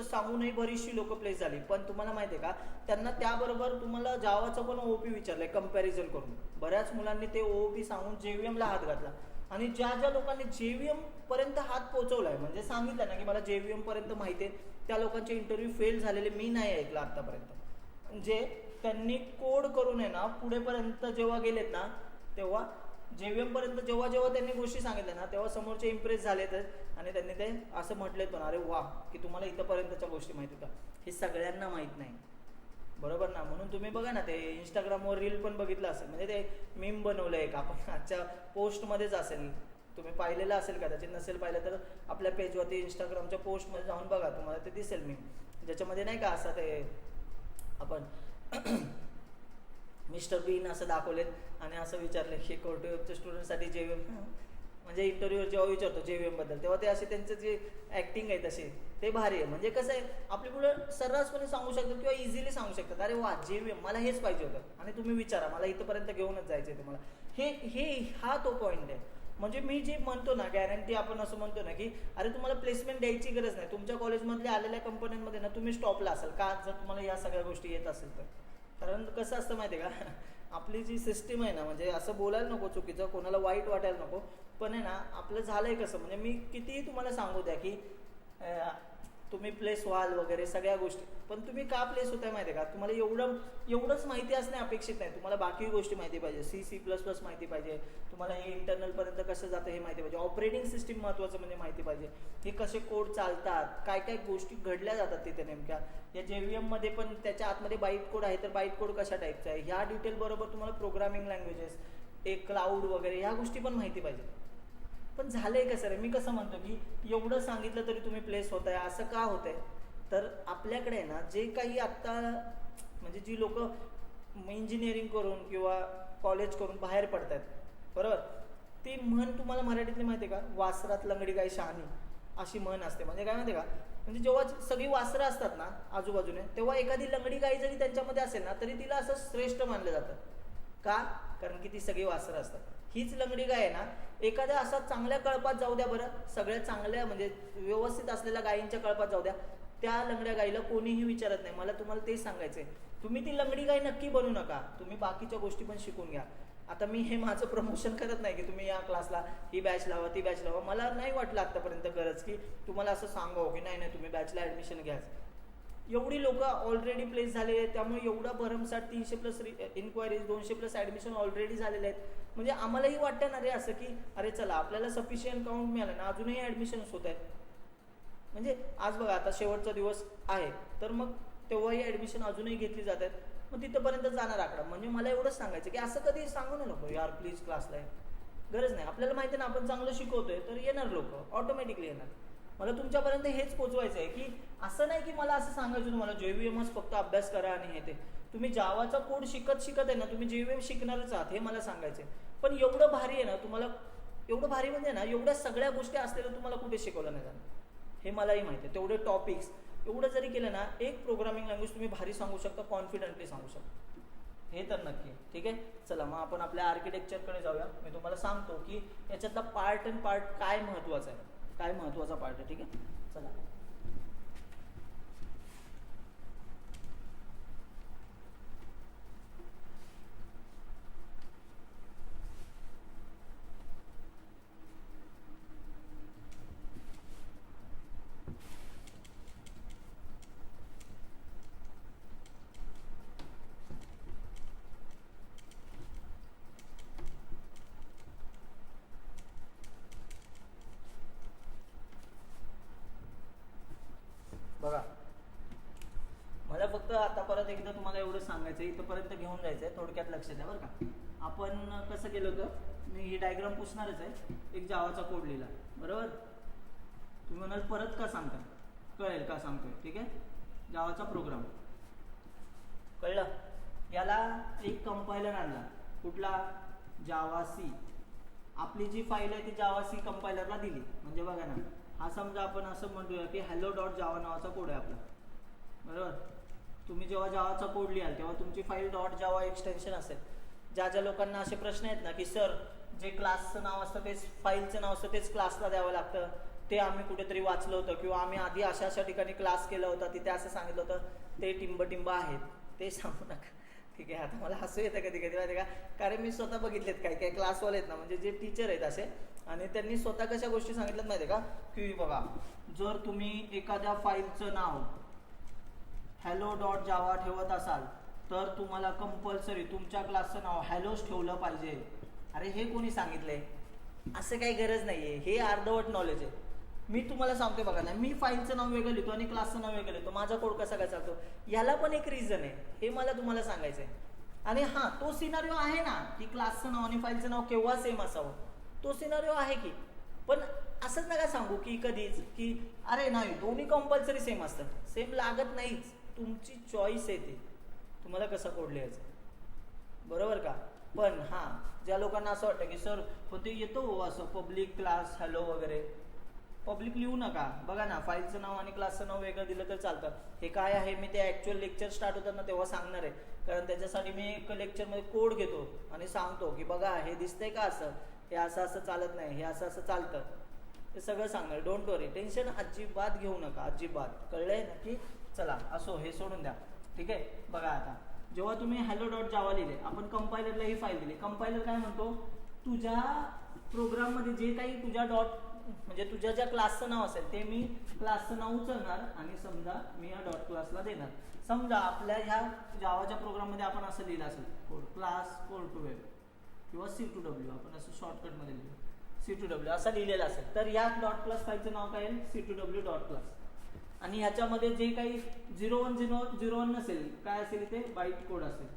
सांगूनही बरीचशी लोक प्लेस झाली. पण तुम्हाला माहिती आहे का, त्यांना त्याबरोबर तुम्हाला जावाचं पण ओओपी विचारलंय कम्पॅरिझन करून. बऱ्याच मुलांनी ते ओओपी सांगून जेव्हीएमला हात घातला. आणि ज्या ज्या लोकांनी जेव्हीएम पर्यंत हात पोहोचवलाय, म्हणजे सांगितलं ना की मला जेव्हीएम पर्यंत माहिती आहे, त्या लोकांचे इंटरव्ह्यू फेल झालेले मी नाही ऐकलं आतापर्यंत. म्हणजे त्यांनी कोड करून आहे ना पुढेपर्यंत जेव्हा गेलेत ना, तेव्हा जेव्हीएम पर्यंत जेव्हा जेव्हा त्यांनी गोष्टी सांगितल्या ना, तेव्हा समोरचे इम्प्रेस झालेतच आणि त्यांनी ते असं म्हटलेत पण, अरे वा की तुम्हाला इथंपर्यंतच्या गोष्टी माहिती का. हे सगळ्यांना माहीत नाही, बरोबर ना. म्हणून तुम्ही बघा ना, ते इंस्टाग्रामवर रील पण बघितलं असेल, म्हणजे ते मीम बनवलं एक आपण आजच्या पोस्टमध्येच असेल, तुम्ही पाहिलेलं असेल का, त्याचे नसेल पाहिलं तर आपल्या पेजवरती इंस्टाग्रामच्या पोस्टमध्ये जाऊन बघा, तुम्हाला ते दिसेल मीम, ज्याच्यामध्ये नाही का असं ते आपण मिस्टर बीन असं दाखवलेत आणि असं विचारले की कोर्टिवरच्या स्टुडंटसाठी जेव्हीएम, म्हणजे इंटरव्ह्यूवर जेव्हा विचारतो जेव्हीएम बद्दल, तेव्हा ते असे त्यांचं जे ॲक्टिंग आहे तशी ते भारी आहे. म्हणजे कसं आहे, आपली मुलं सर्रासपणे सांगू शकतात किंवा इझिली सांगू शकतात, अरे वा जेव्हीएम मला हेच पाहिजे होतं आणि तुम्ही विचारा मला इथंपर्यंत घेऊनच जायचं आहे तुम्हाला. हे हा तो पॉईंट आहे. म्हणजे मी जे म्हणतो ना गॅरंटी, आपण असं म्हणतो ना की अरे तुम्हाला प्लेसमेंट द्यायची गरज नाही, तुमच्या कॉलेजमधल्या आलेल्या कंपन्यांमध्ये ना तुम्ही स्टॉपला असाल का, जर तुम्हाला या सगळ्या गोष्टी येत असेल तर. कारण कसं असतं माहिती आहे का, आपली जी सिस्टीम आहे ना, म्हणजे असं बोलायला नको चुकीचं, कोणाला वाईट वाटायला नको, पण आहे ना आपलं झालंय कसं, म्हणजे मी कितीही तुम्हाला सांगू द्या की तुम्ही प्लेस व्हाल वगैरे सगळ्या गोष्टी, पण तुम्ही का प्लेस होताय माहिती आहे का, तुम्हाला एवढंच माहिती असणे अपेक्षित नाही, तुम्हाला बाकी गोष्टी माहिती पाहिजे, C++ माहिती पाहिजे, तुम्हाला हे इंटरनलपर्यंत कसं जातं हे माहिती पाहिजे, ऑपरेटिंग सिस्टीम महत्त्वाचं म्हणजे माहिती पाहिजे, हे कसे कोड चालतात, काय काय गोष्टी घडल्या जातात तिथे नेमक्या. या जेव्हीएममध्ये पण त्याच्या आतमध्ये बाईट कोड आहे, तर बाईट कोड कशा टाईपचा आहे ह्या डिटेल बरोबर तुम्हाला प्रोग्रामिंग लँग्वेजेस, एक क्लाउड वगैरे ह्या गोष्टी पण माहिती पाहिजे. पण झालंय कसं रे, मी कसं म्हणतो की एवढं सांगितलं तरी तुम्ही प्लेस होत आहे, असं का होत आहे, तर आपल्याकडे ना जे काही आत्ता म्हणजे जी लोक इंजिनिअरिंग करून किंवा कॉलेज करून बाहेर पडत आहेत, बरोबर, ती म्हण तुम्हाला मराठीतली माहिती आहे का, वासरात लंगडी गाय शहाणी अशी म्हण असते. म्हणजे काय माहिती आहे का, म्हणजे जेव्हा सगळी वासरं असतात ना आजूबाजूने, तेव्हा एखादी लंगडी गाय जरी त्यांच्यामध्ये असेल ना तरी तिला असं श्रेष्ठ मानलं जातं. का? कारण की ती सगळी वासरं असतात. हीच लंगडी गाय आहे ना, एखाद्या असा चांगल्या कळपात जाऊ द्या बरं, सगळ्या चांगल्या म्हणजे व्यवस्थित असलेल्या गायींच्या कळपात जाऊ द्या, त्या लंगड्या गायीला कोणीही विचारत नाही. मला तुम्हाला तेच सांगायचंय, तुम्ही ती लंगडी गाय नक्की बनू नका, तुम्ही बाकीच्या गोष्टी पण शिकून घ्या. आता मी हे माझं प्रमोशन करत नाही की तुम्ही या क्लासला ही बॅच लावा ती बॅच लावा, मला नाही वाटलं आतापर्यंत गरज की तुम्हाला असं सांगावं की नाही तुम्ही बॅचला ॲडमिशन घ्या. एवढी लोक ऑलरेडी प्लेस झालेली आहेत, त्यामुळे एवढा भरमसाठ 300+ इन्क्वायरीज, 200+ ॲडमिशन ऑलरेडी झालेले आहेत. म्हणजे आम्हालाही वाटतं ना रे असं की अरे चला आपल्याला सफिशियंट काउंट मिळालं ना, अजूनही ॲडमिशन्स होत आहेत. म्हणजे आज बघा आता शेवटचा दिवस आहे, तर मग तेव्हाही ॲडमिशन अजूनही घेतली जातात. मग तिथंपर्यंत जाणार आकडा. म्हणजे मला एवढंच सांगायचं की असं कधी सांगू नको यार प्लीज क्लासला आहे, गरज नाही. आपल्याला माहिती आहे ना आपण चांगलं शिकवतोय तर येणार लोक, ऑटोमॅटिकली येणार. मला तुमच्यापर्यंत हेच पोचवायचं आहे की असं नाही की मला असं सांगायचं तुम्हाला JVMच फक्त अभ्यास करा आणि हे ते. तुम्ही जावाचा कोड शिकत शिकत आहे ना तुम्ही JVM शिकणारच आहात, हे मला सांगायचं आहे. पण एवढं भारी आहे ना तुम्हाला, एवढं भारी म्हणजे ना एवढ्या सगळ्या गोष्टी असलेल्या तुम्हाला कुठे शिकवलं नाही जाणार, हे मलाही माहिती आहे. तेवढे टॉपिक्स एवढं जरी केलं ना, एक प्रोग्रामिंग लँग्वेज तुम्ही भारी सांगू शकता, कॉन्फिडेंटली सांगू शकता, हे तर नक्की. ठीक आहे, चला मग आपण आपल्या आर्किटेक्चरकडे जाऊया. मी तुम्हाला सांगतो की याच्यातला पार्ट अँड पार्ट काय महत्त्वाचा आहे, काय महत्त्वाचा पार्ट आहे. ठीक आहे, चला. बघा, मला फक्त आता परत एकदा तुम्हाला एवढं सांगायचं आहे, इथंपर्यंत घेऊन जायचं आहे, थोडक्यात लक्ष द्या बरं का. आपण कसं केलं होतं, मी ही डायग्राम पुसणारच आहे, एक जावाचा कोड लिहिला बरोबर. तुम्ही म्हणाल परत का सांगता, कळेल का सांगतोय. ठीक आहे, जावाचा प्रोग्राम कळलं. याला एक कंपायलर आणला, कुठला, जावा सी. आपली जी फाईल आहे ती जावा सी कंपायलरला दिली. म्हणजे बघा ना, हा समजा आपण असं म्हणतोय की हॅलो डॉट जावा नावाचा कोड आहे आपला बरोबर. तुम्ही जेव्हा जावाचा कोड लिहाल तेव्हा तुमची फाईल डॉट जावा एक्सटेन्शन असेल. ज्या ज्या लोकांना असे प्रश्न आहेत ना की सर जे क्लासचं नाव असतं तेच फाईलचं नाव असतं तेच क्लासला द्यावं लागतं, ते आम्ही कुठेतरी वाचलं होतं किंवा आम्ही आधी अशा अशा ठिकाणी क्लास केला होता तिथे असं सांगितलं होतं, ते टिंब आहेत, ते सांगू नका. ठीक आहे, आता मला हसू येतं कधी कधी माहिती का, कारण मी स्वतः बघितलेत काय काय क्लासवाले आहेत ना, म्हणजे जे टीचर आहेत असे, आणि त्यांनी स्वतः कशा गोष्टी सांगितल्यात माहिती का, की बघा जर तुम्ही एखाद्या फाईलचं नाव हॅलो डॉट जावा ठेवत असाल तर तुम्हाला कंपल्सरी तुमच्या क्लासचं नाव हॅलोच ठेवलं पाहिजे. अरे हे कोणी सांगितलंय, असं काही गरज नाहीये, हे अर्धवट नॉलेज आहे. मी तुम्हाला सांगतोय बघा ना, मी फाईलचं नाव वेगळं लिहितो आणि क्लासचं नाव वेगळं लिहितो, माझा कोड कसा काय चालतो, याला पण एक रिझन आहे, हे मला तुम्हाला सांगायचं आहे. आणि हां, तो सिनारिओ आहे ना की क्लासचं नाव आणि फाईलचं नाव केव्हा सेम असावं, तो सिनारिओ आहे की, पण असंच नका सांगू की कधीच की अरे नाही दोन्ही कंपल्सरी सेम असतात, सेम लागत नाहीच, तुमची चॉईस आहे, ते तुम्हाला कसं कोड लिहायचं बरोबर का. पण हां, ज्या लोकांना असं वाटतं की सर पण ते येतो असं पब्लिक क्लास हॅलो वगैरे, पब्लिक लिहू नका. बघा ना, फाईलचं नाव आणि क्लासचं नाव वेगळं दिलं तर चालतं. हे काय आहे मी ते ॲक्च्युअल लेक्चर स्टार्ट होतात ना तेव्हा सांगणार आहे, कारण त्याच्यासाठी मी एक लेक्चरमध्ये कोड घेतो आणि सांगतो की बघा हे दिसतंय का असं, हे असं असं चालत नाही, हे असं असं चालतं, ते सगळं सांगणार. डोंट वरी, टेन्शन अजिबात घेऊ नका, अजिबात. कळलंय नक्की. चला असो, हे सोडून द्या. ठीक आहे, बघा आता जेव्हा तुम्ही हॅलो डॉट जावा लिहिले, आपण कंपायलरला ही फाईल दिली, कंपायलर काय म्हणतो, तुझ्या प्रोग्राममध्ये जे काही तुझ्या डॉट म्हणजे तुझ्या ज्या क्लासचं नाव असेल ते मी क्लासचं नाव उचलणार आणि समजा मी या डॉट क्लासला देणार. समजा आपल्या ह्या जावाच्या प्रोग्राममध्ये आपण असं लिहिलं असेल कोड क्लास core2web किंवा C2W, आपण असं शॉर्टकटमध्ये लिहिलं C2W असं लिहिलेलं असेल, तर या डॉट क्लास फाईलचं नाव काय आहे, C2W डॉट क्लास. आणि ह्याच्यामध्ये जे काही 0101 नसेल, काय असेल इथे बाईट कोड असेल.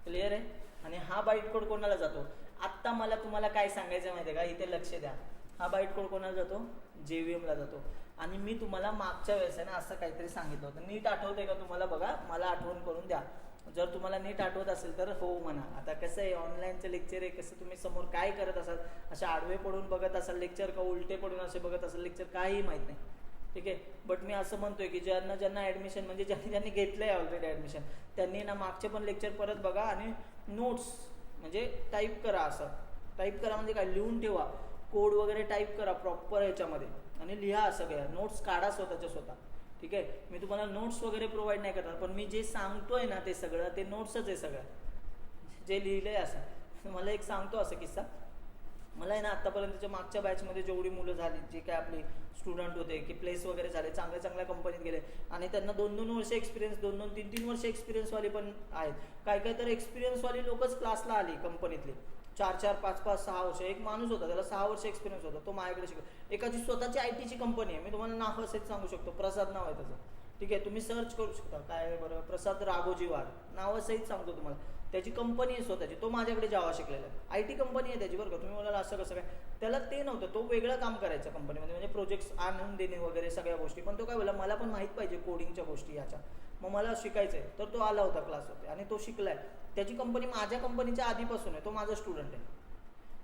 क्लिअर आहे. आणि हा बाईट कोड कोणाला जातो, आत्ता मला तुम्हाला काय सांगायचं माहिती आहे का, इथे लक्ष द्या. हा बाईट कोड कोणाला जातो, JVM ला जातो. आणि मी तुम्हाला मागच्या वेळेस आहे ना असं काहीतरी सांगितलं होतं, नीट आठवतंय का तुम्हाला, बघा मला आठवण करून द्या. जर तुम्हाला नीट आठवत असेल तर हो म्हणा. आता कसं आहे, ऑनलाईनचं लेक्चर आहे, कसं तुम्ही समोर काय करत असाल, अशा आडवे पडून बघत असाल लेक्चर का उलटे पडून असे बघत असाल लेक्चर, काही माहीत नाही. ठीक आहे, बट मी असं म्हणतोय की ज्यांना ज्यांना ॲडमिशन म्हणजे ज्यांनी घेतलंय ऑलरेडी ॲडमिशन, त्यांनी ना मागचे पण लेक्चर परत बघा आणि नोट्स म्हणजे टाईप करा. असं टाईप करा म्हणजे काय, लिहून ठेवा, कोड वगैरे टाईप करा प्रॉपर ह्याच्यामध्ये आणि लिहा, सगळ्या नोट्स काढा स्वतःच्या स्वतः. ठीक आहे, मी तुम्हाला नोट्स वगैरे प्रोव्हाइड नाही करणार, पण मी जे सांगतोय ना ते सगळं ते नोट्सच आहे, सगळं जे लिहिलंय. असं मला एक सांगतो असा किस्सा, मला आहे ना आत्तापर्यंतच्या मागच्या बॅचमध्ये जेवढी मुलं झाली, जे काय आपले स्टुडंट होते की प्लेस वगैरे झाले, चांगल्या चांगल्या कंपनीत गेले आणि त्यांना 2-2 वर्ष एक्सपिरियन्स, 2-2, 3-3 वर्ष एक्सपिरियन्सवाली पण आहेत. काय काय तर एक्सपिरियन्सवाली लोकच क्लासला आली कंपनीतली, 4-4, 5-5, 6 वर्ष. एक माणूस होता त्याला 6 वर्ष एक्सपिरियन्स होता, तो माझ्याकडे शिकतो. एकाची स्वतःची IT ची कंपनी आहे, मी तुम्हाला नाव असेच सांगू शकतो, प्रसाद नाव आहे त्याचं. ठीक आहे, तुम्ही सर्च करू शकता. काय बरं, प्रसाद राघोजी वाघ नावासहित सांगतो तुम्हाला. त्याची कंपनी आहे स्वतःची, तो माझ्याकडे जावा शिकलेला आहे, IT कंपनी आहे त्याची बरं का. तुम्ही म्हणाल असं कसं काय, त्याला ते नव्हतं, तो वेगळं काम करायचा कंपनीमध्ये, म्हणजे प्रोजेक्ट्स आणून देणे वगैरे सगळ्या गोष्टी. पण तो काय बोला, मला पण माहीत पाहिजे कोडिंगच्या गोष्टी याच्या, मग मला शिकायचं आहे. तर तो आला होता क्लासवरती आणि तो शिकलाय. त्याची कंपनी माझ्या कंपनीच्या आधीपासून आहे, तो माझा स्टुडंट आहे,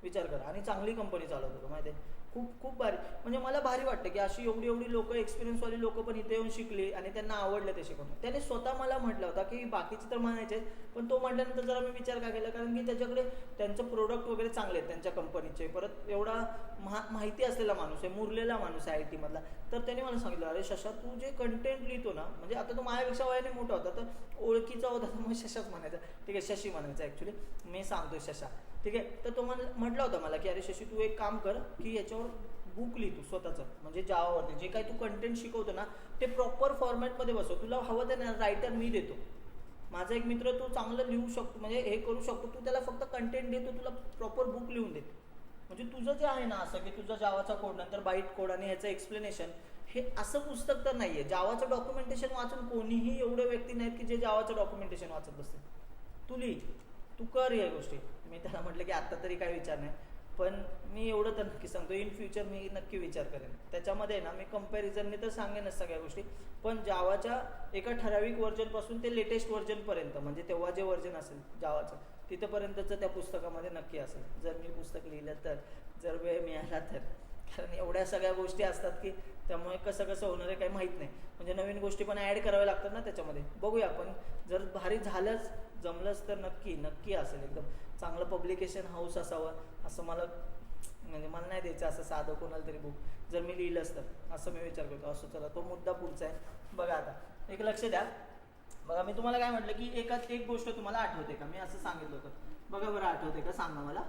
विचार करा. आणि चांगली कंपनी चालवतो तो, माहिती आहे. खूप भारी, म्हणजे मला भारी वाटतं की अशी एवढी लोक, एक्सपिरियन्सवाली लोक पण इथे येऊन शिकली आणि त्यांना आवडलं ते शिकवणं. त्याने स्वतः मला म्हटलं होता की बाकीचे तर म्हणायचे, पण तो म्हटल्यानंतर जरा मी विचार का केला, कारण की त्याच्याकडे त्यांचं प्रोडक्ट वगैरे चांगले आहेत त्यांच्या कंपनीचे, परत एवढा माहिती असलेला माणूस आहे, मुरलेला माणूस आहे IT मधला. तर त्याने मला सांगितलं, अरे शशा, तू जे कंटेंट लिहितो ना, म्हणजे आता तो माझ्यापेक्षा वयाने मोठा होता, तर ओळखीचा होता, तर मग शशाच म्हणायचा, ठीक आहे, शशी म्हणायचा ॲक्च्युली, मी सांगतोय शशा, ठीक आहे. तर तो म्हटला होता मला की अरे शशी, तू एक काम कर की याच्यावर बुक लिहितो स्वतःचं, म्हणजे जावावरती जे काही तू कंटेंट शिकवतो ना, ते प्रॉपर फॉर्मॅटमध्ये बसव, तुला हवं तर रायटर मी देतो, माझा एक मित्र, तो चांगलं लिहू शकतो, म्हणजे हे करू शकतो, तू त्याला फक्त कंटेंट देतो, तुला प्रॉपर बुक लिहून देतो. म्हणजे तुझं जे आहे ना असं की तुझा जावाचा कोड, नंतर बाईट कोड आणि ह्याचं एक्सप्लेनेशन, हे असं पुस्तक तर नाहीये. जावाचं डॉक्युमेंटेशन वाचून कोणीही एवढे व्यक्ती नाहीत की जे जावाचं डॉक्युमेंटेशन वाचत बसते. तू लिही, तू कर या गोष्टी. मी त्याला म्हटलं की आत्ता तरी काय विचार नाही, पण मी एवढं तर नक्की सांगतो, इन फ्युचर मी नक्की विचार करेन. त्याच्यामध्ये ना मी कंपॅरिझनने तर सांगेनच सगळ्या गोष्टी, पण जावाच्या एका ठराविक व्हर्जनपासून ते लेटेस्ट व्हर्जनपर्यंत, म्हणजे तेव्हा जे व्हर्जन असेल जावाचं, तिथंपर्यंतचं त्या पुस्तकामध्ये नक्की असेल, जर मी पुस्तक लिहिलं तर, जर वेळ मिळाला तर. कारण एवढ्या सगळ्या गोष्टी असतात की त्यामुळे कसं होणार आहे काही माहीत नाही. म्हणजे नवीन गोष्टी पण ॲड कराव्या लागतात ना त्याच्यामध्ये. बघूया आपण, जर भारी झालंच, जमलंच तर नक्की असेल. एकदम चांगलं पब्लिकेशन हाऊस असावं असं मला, म्हणजे मला नाही द्यायचं असं साधं कोणाला तरी बुक, जर मी लिहिलंच तर, असं मी विचार करतो. असं चला, तो मुद्दा पुढचा आहे. बघा आता एक लक्ष द्या. बघा मी तुम्हाला काय म्हटलं की एक गोष्ट तुम्हाला आठवते का, मी असं सांगितलं होतं. बघा बरं, आठवते का सांगा मला.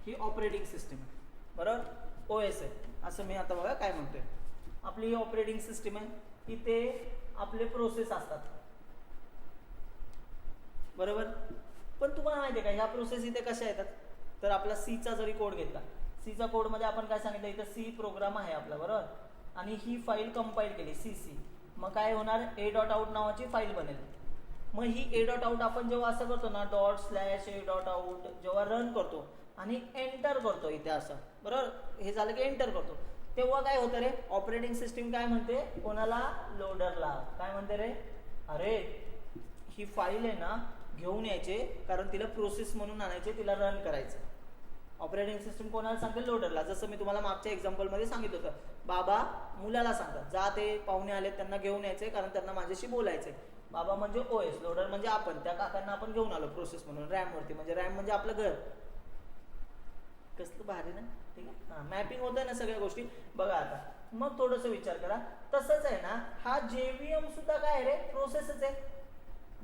ही ऑपरेटिंग सिस्टीम आहे, बरोबर, OS आहे, असं मी आता बघा काय म्हणतोय. आपली ही ऑपरेटिंग सिस्टीम आहे, इथे आपले प्रोसेस असतात, बरोबर. पण तुम्हाला माहिती आहे का ह्या प्रोसेस इथे कशा येतात, तर आपला Cचा जरी कोड घेतला, Cचा कोडमध्ये आपण काय सांगितलं, इथं C प्रोग्राम आहे आपला, बरोबर, आणि ही फाईल कंपाईल केली CC, मग काय होणार, a.out नावाची फाईल बनेल. मग ही a.out आपण जेव्हा असं करतो ना, ./a.out जेव्हा रन करतो आणि एंटर करतो इथे असं, बरोबर, हे झालं की एंटर करतो, तेव्हा काय होतं रे, ऑपरेटिंग सिस्टीम काय म्हणते, कोणाला, लोडरला, काय म्हणते रे, अरे ही फाईल आहे ना घेऊन यायचे, कारण तिला प्रोसेस म्हणून आणायचे, तिला रन करायचं. ऑपरेटिंग सिस्टीम कोणाला सांगते, लोडरला. जसं मी तुम्हाला मागच्या एक्झाम्पलमध्ये सांगितलं होतं, बाबा मुलाला सांगतात, जा ते पाहुणे आले त्यांना घेऊन यायचे, कारण त्यांना माझ्याशी बोलायचंय. बाबा म्हणजे OS, लोडर म्हणजे आपण, त्या काकांना आपण घेऊन आलो प्रोसेस म्हणून रॅमवरती, म्हणजे रॅम म्हणजे आपलं घर. कसलं भारी ना, ठीक आहे. हां, मॅपिंग होतंय ना सगळ्या गोष्टी. बघा आता मग थोडंसं विचार करा, तसंच आहे ना हा JVM सुद्धा काय रे, प्रोसेसच आहे.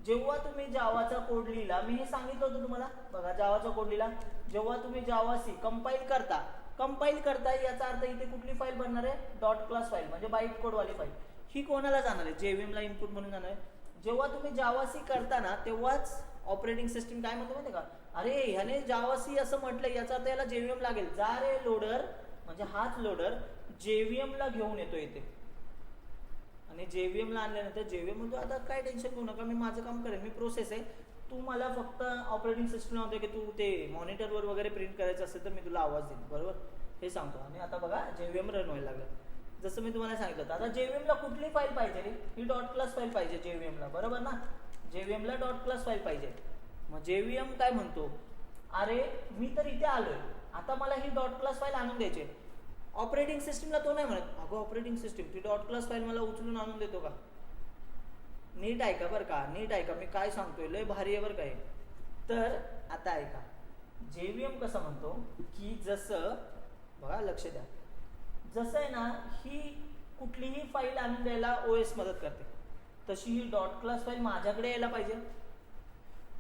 जेव्हा तुम्ही जावाचा कोड लिहिला, मी हे सांगितलं होतं तुम्हाला, बघा जावाचा कोड लिहिला, जेव्हा तुम्ही जावा C कंपाईल करता याचा अर्थ इथे कुठली फाईल बनणार आहे, .class फाईल, म्हणजे बाईट कोडवाली फाईल. ही कोणाला जाणार आहे, JVM ला इनपुट म्हणून जाणार आहे. जेव्हा तुम्ही जावा C करता ना, तेव्हाच ऑपरेटिंग सिस्टीम काय म्हणतो माहिती का, अरे ह्याने जावा C असं म्हटलं, याचा अर्थ याला JVM लागेल, जा रे लोडर, म्हणजे हाच लोडर JVM ला घेऊन येतो इथे. आणि JVM ला आणल्यानंतर JVM म्हणतो, आता काय टेन्शन घेऊ नका, मी माझं काम करेन, मी प्रोसेस आहे, तू मला फक्त ऑपरेटिंग सिस्टम होते की तू ते मॉनिटरवर वगैरे प्रिंट करायचं असेल तर मी तुला आवाज देईन, बरोबर, हे सांगतो. आणि आता बघा JVM रन व्हायला लागलं. जसं मी तुम्हाला सांगितलं होतं, आता JVM ला कुठली फाईल पाहिजे रे, ही .class फाईल पाहिजे JVM ला, बरोबर ना, JVM ला .class फाईल पाहिजे. मग JVM काय म्हणतो, अरे मी तर इथे आलोय, आता मला ही .class फाईल आणून द्यायची. ऑपरेटिंग सिस्टीमला तो नाही म्हणत, अगं ऑपरेटिंग सिस्टीम ती .class फाईल मला उचलून आणून देतो का. नीट ऐका बरं का, नीट ऐका मी काय सांगतोय, लय भारी आहे बरं काय. तर आता ऐका, JVM कसं म्हणतो की जसं, बघा लक्ष द्या, जसं आहे ना ही कुठलीही फाईल आणून द्यायला OS मदत करते, तशी ही .class फाईल माझ्याकडे यायला पाहिजे.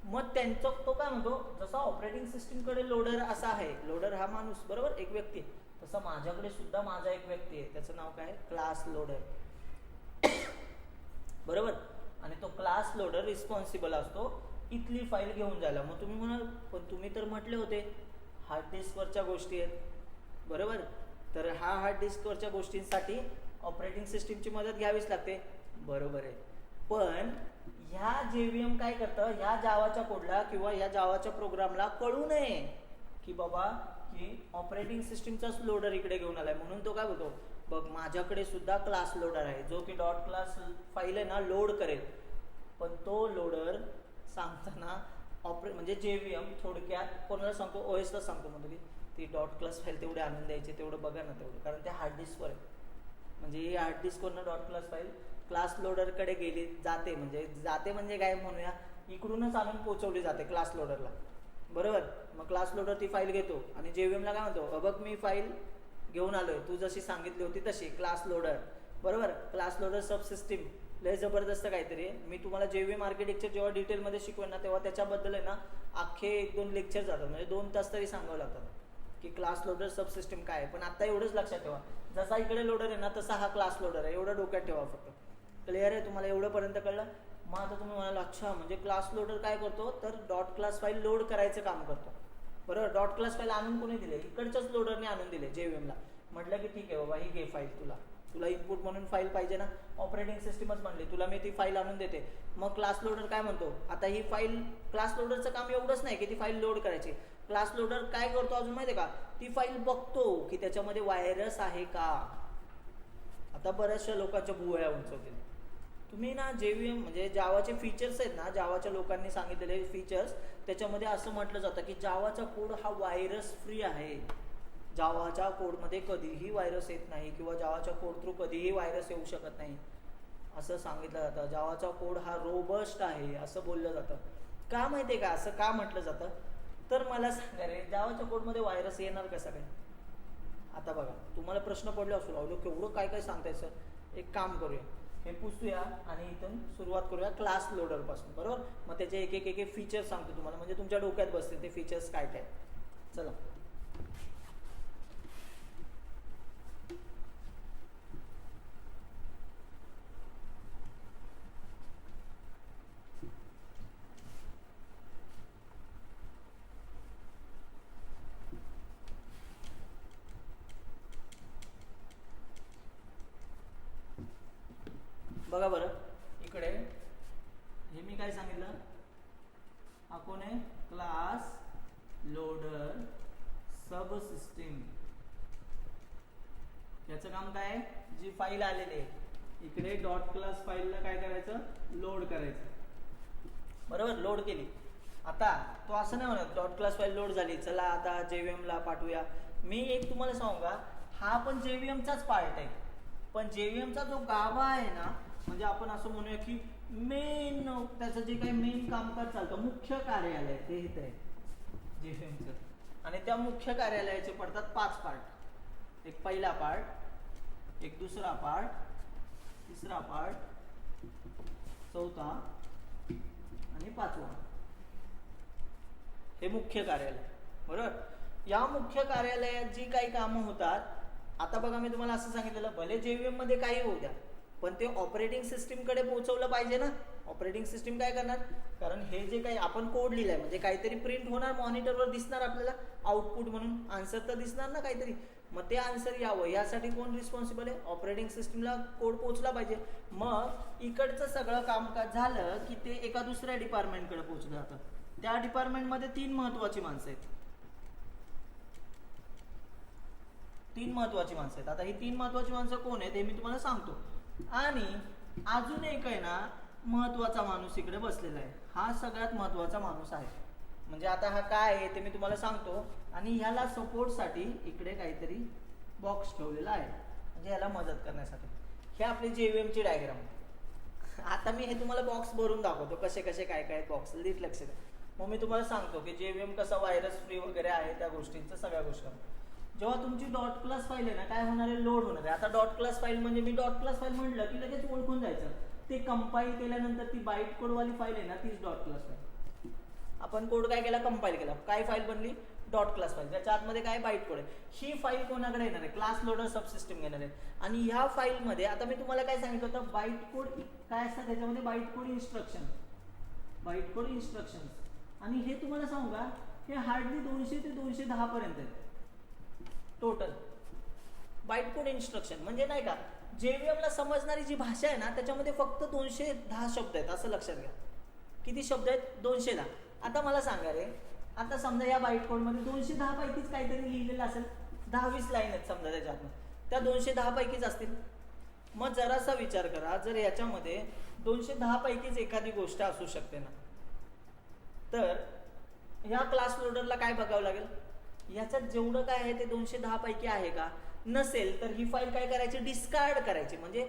मग त्यांचं तो काय म्हणतो, जसा ऑपरेटिंग सिस्टीमकडे लोडर असा आहे, लोडर हा माणूस, बरोबर, एक व्यक्ती, तसं माझ्याकडे सुद्धा माझा एक व्यक्ती आहे, त्याचं नाव काय, क्लास लोडर, बरोबर. आणि तो क्लास लोडर रिस्पॉन्सिबल असतो इथली फाईल घेऊन जायला. मग तुम्ही म्हणाल, पण तुम्ही तर म्हटले होते हार्ड डिस्कवरच्या गोष्टी आहेत, बरोबर, तर हा हार्ड डिस्कवरच्या गोष्टींसाठी ऑपरेटिंग सिस्टीमची मदत घ्यावीच लागते, बरोबर आहे. पण ह्या JVM काय करतं, ह्या जावाच्या कोडला किंवा ह्या जावाच्या प्रोग्रामला कळू नये की बाबा की ऑपरेटिंग सिस्टीमचाच लोडर इकडे घेऊन आलाय, म्हणून तो काय बोलतो, बघ माझ्याकडे सुद्धा क्लास लोडर आहे जो की डॉट क्लास फाईल आहे ना लोड करेल. पण तो लोडर सांगताना म्हणजे JVM थोडक्यात कोणाला सांगतो, OSला सांगतो, म्हणतो की ती डॉट क्लास फाईल तेवढे आणून द्यायची, तेवढं बघा ना तेवढं, कारण ते हार्ड डिस्कवर आहे. म्हणजे ही हार्ड डिस्कवरनं डॉट क्लास फाईल क्लास लोडरकडे गेली जाते, म्हणजे काय म्हणूया, इकडूनच आणून पोहोचवली जाते क्लास लोडरला, बरोबर. मग क्लास लोडर ती फाईल घेतो आणि JVMला काय म्हणतो, बघ मी फाईल घेऊन आलोय, तू जशी सांगितली होती तशी क्लास लोडर, बरोबर. क्लास लोडर सब सिस्टीम लय जबरदस्त काहीतरी आहे. मी तुम्हाला JVM आर्किटेक्चर जेव्हा डिटेलमध्ये शिकवेन ना तेव्हा त्याच्याबद्दल आहे ना अख्खे 1-2 लेक्चर जातात, म्हणजे 2 तास तरी सांगावं लागतात की क्लास लोडर सब सिस्टीम काय आहे. पण आता एवढंच लक्षात ठेवा, जसा इकडे लोडर आहे ना तसा हा क्लास लोडर आहे, एवढं डोक्यात ठेवा फक्त. क्लिअर आहे तुम्हाला, एवढंपर्यंत कळलं. मग आता तुम्ही म्हणाल अच्छा म्हणजे क्लास लोडर काय करतो, तर डॉट क्लास फाईल लोड करायचं काम करतो, बरोबर. डॉट क्लास फाईल आणून कोणी दिले, इकडच्याच लोडरने आणून दिले JVMला. म्हटलं की ठीक आहे बाबा ही घे फाईल, तुला इनपुट म्हणून फाईल पाहिजे ना, ऑपरेटिंग सिस्टीमच म्हणली तुला मी ती फाईल आणून देते. मग क्लास लोडर काय म्हणतो, आता ही फाईल, क्लास लोडरचं काम एवढंच नाही की ती फाईल लोड करायची. क्लास लोडर काय करतो अजून माहिती आहे का, ती फाईल बघतो की त्याच्यामध्ये व्हायरस आहे का. आता बऱ्याचशा लोकांच्या भुवया उंचवतील. तुम्ही ना JVM म्हणजे जावाचे फीचर्स आहेत ना, जावाच्या लोकांनी सांगितलेले फीचर्स, त्याच्यामध्ये असं म्हटलं जातं की जावाचा कोड हा व्हायरस फ्री आहे. जावाच्या कोडमध्ये कधीही व्हायरस येत नाही किंवा जावाच्या कोड थ्रू कधीही व्हायरस येऊ शकत नाही असं सांगितलं जातं. जावाचा कोड हा रोबस्ट आहे असं बोललं जातं. का माहिती आहे का असं का म्हटलं जातं, तर मला सांगा रे जावाच्या कोडमध्ये व्हायरस येणार कसं काय. आता बघा तुम्हाला प्रश्न पडले असू लागलो केवढं काय काय सांगताय सर, एक काम करूया, हे पुसूया आणि इथून सुरुवात करूया क्लास लोडर पासून, बरोबर. मग त्याचे एक एक फीचर्स सांगतो तुम्हाला, म्हणजे तुमच्या डोक्यात बसतील ते फीचर्स काय काय. चला बघा बरं, इकडे हे मी काय सांगितलं, हा कोण आहे, क्लास लोडर सब सिस्टीम. याचं काम काय आहे, जी फाईल आलेली आहे इकडे डॉट क्लास फाईलला काय करायचं, लोड करायचं, बरोबर. लोड केली, आता तो असं नाही म्हणत डॉट क्लास फाईल लोड झाली चला आता JVMला पाठवूया. मी एक तुम्हाला सांगू का, हा पण JVMचाच पार्ट आहे, पण JVMचा जो गाभा आहे ना, म्हणजे आपण असं म्हणूया की मेन त्याचं जे काही मेन कामकाज चालतं, मुख्य कार्यालय ते इथे आहे JVMचं. आणि त्या मुख्य कार्यालयाचे पडतात 5 पार्ट. एक पहिला पार्ट, एक दुसरा पार्ट, तिसरा पार्ट, चौथा आणि 5वा. हे मुख्य कार्यालय, बरोबर. या मुख्य कार्यालयात जी काही कामं होतात, आता बघा मी तुम्हाला असं सांगितलेलं, भले JVM मध्ये काही होऊ द्या पण ते ऑपरेटिंग सिस्टीमकडे पोहोचवलं पाहिजे ना. ऑपरेटिंग सिस्टीम काय करणार, कारण हे जे काही आपण कोड लिहिलाय म्हणजे काहीतरी प्रिंट होणार, मॉनिटरवर दिसणार आपल्याला आउटपुट म्हणून, आन्सर तर दिसणार ना काहीतरी. मग ते आन्सर यावं यासाठी कोण रिस्पॉन्सिबल आहे, ऑपरेटिंग सिस्टीमला कोड पोहोचला पाहिजे. मग इकडचं सगळं कामकाज झालं की ते एका दुसऱ्या डिपार्टमेंटकडे पोहोचलं जातं. त्या डिपार्टमेंटमध्ये 3 महत्वाची माणसं आहेत, 3 महत्वाची माणसं आहेत. आता ही 3 महत्वाची माणसं कोण आहेत हे मी तुम्हाला सांगतो. आणि अजून एक आहे ना महत्वाचा माणूस इकडे बसलेला आहे, हा सगळ्यात महत्वाचा माणूस आहे. म्हणजे आता हा काय आहे ते मी तुम्हाला सांगतो. आणि ह्याला सपोर्टसाठी इकडे काहीतरी बॉक्स ठेवलेला आहे, म्हणजे ह्याला मदत करण्यासाठी. हे आपली JVMची डायग्राम. आता मी हे तुम्हाला बॉक्स भरून दाखवतो कसे कसे काय काय बॉक्स, नीट लक्ष द्या. मग मी तुम्हाला सांगतो की JVM कसा व्हायरस फ्री वगैरे आहे, त्या गोष्टींचं सगळ्या गोष्टी. जेव्हा तुमची डॉट क्लास फाईल आहे ना काय होणार आहे, लोड होणार आहे. आता डॉट क्लास फाईल म्हणजे मी डॉट क्लास फाईल म्हटलं की लगेच ओळखून जायचं, ते कंपाईल केल्यानंतर ती बाईट कोडवाली फाईल आहे ना तीच डॉट क्लास फाईल. आपण कोड काय केला, कंपाईल केला, काय फाईल बनली, डॉट क्लास फाईल. त्याच्या आतमध्ये काय बाईट कोड आहे. ही फाईल कोणाकडे येणार आहे, क्लास लोडर सब सिस्टीम घेणार आहे. आणि ह्या फाईलमध्ये आता मी तुम्हाला काय सांगितलं होतं, बाईट कोड काय असतं त्याच्यामध्ये, byte code instruction, byte code instruction. आणि हे तुम्हाला सांगू का, हे हार्डली 200 ते 210 पर्यंत आहे टोटल बाईट कोड इन्स्ट्रक्शन. म्हणजे नाही का JVM ला समजणारी जी भाषा आहे ना त्याच्यामध्ये फक्त 210 शब्द आहेत, असं लक्षात घ्या. किती शब्द आहेत? 210. आता मला सांगा रे, आता समजा या बाईट कोडमध्ये 210 पैकीच काहीतरी लिहिलेलं असेल, 10-20 लाईन आहेत समजा त्याच्यातून, त्या 210 पैकीच असतील. मग जरासा विचार करा, जर याच्यामध्ये 210 पैकीच एखादी गोष्ट असू शकते ना, तर ह्या क्लास लोडरला काय बघावं लागेल, याच्यात जेवढं काय आहे ते 210 पैकी आहे का? नसेल तर ही फाईल काय करायची? डिस्कार्ड करायची. म्हणजे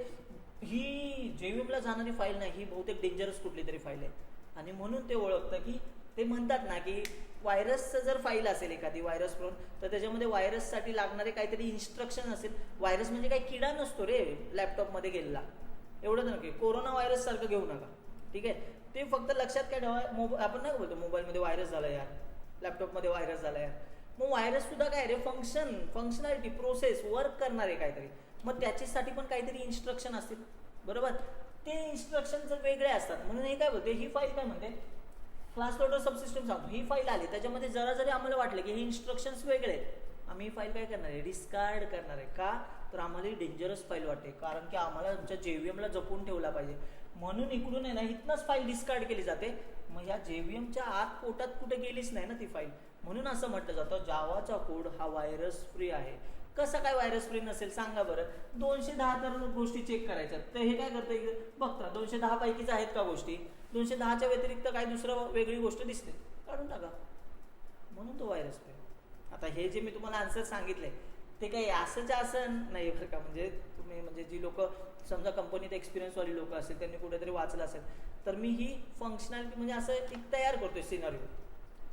ही JVM ला जाणारी फाईल नाही, ही बहुतेक डेंजरस कुठली तरी फाईल आहे. आणि म्हणून ते ओळखतं की ते म्हणतात ना की व्हायरसचं जर फाईल असेल एखादी व्हायरस प्रोन, तर त्याच्यामध्ये व्हायरससाठी लागणारे काहीतरी इन्स्ट्रक्शन असेल. व्हायरस म्हणजे काही किडा नसतो रे लॅपटॉपमध्ये गेलेला, एवढं नक्की. कोरोना व्हायरस सारखं घेऊ नका, ठीक आहे. ते फक्त लक्षात काय ठेवा, आपण नाही बोलतो मोबाईलमध्ये व्हायरस झाला यार, लॅपटॉपमध्ये व्हायरस झाला यार. मग व्हायरस सुद्धा काय रे, फंक्शनॅलिटी, प्रोसेस, वर्क करणारे काहीतरी. मग त्याच्यासाठी पण काहीतरी इन्स्ट्रक्शन असतील, बरोबर. ते इन्स्ट्रक्शन जर वेगळे असतात, म्हणून हे काय बोलते, ही फाईल काय म्हणते, क्लास लोडर सबसिस्टम सांगतो, ही फाईल आली त्याच्यामध्ये जरा जरी आम्हाला वाटलं की हे इन्स्ट्रक्शन्स वेगळे आहेत, आम्ही ही फाईल काय करणार आहे? डिस्कार्ड करणार आहे. का? तर आम्हाला ही डेंजरस फाईल वाटते, कारण की आम्हाला आमच्या JVM ला जपून ठेवला पाहिजे. म्हणून इकडून आहे ना, इथनंच फाईल डिस्कार्ड केली जाते. मग या JVM च्या आत पोटात कुठे गेलीच नाही ना ती फाईल. म्हणून असं म्हटलं जातं जावाचा कोड हा व्हायरस फ्री आहे. कसं काय व्हायरस फ्री नसेल सांगा बरं. 210 तर गोष्टी चेक करायच्या, तर हे काय करतं बघता 210 पैकीच आहेत का गोष्टी, 210च्या व्यतिरिक्त काय दुसरं वेगळी गोष्ट दिसते, काढून टाका. म्हणून तो व्हायरस फ्री. आता हे जे मी तुम्हाला आन्सर सांगितले ते काही असंच्या असं नाही बरं का. म्हणजे तुम्ही म्हणजे जी लोक समजा कंपनीत एक्सपिरियन्सवाली लोक असेल, त्यांनी कुठेतरी वाचलं असेल, तर मी ही फंक्शनॅलिटी म्हणजे असं एक तयार करतोय सिनारिओ,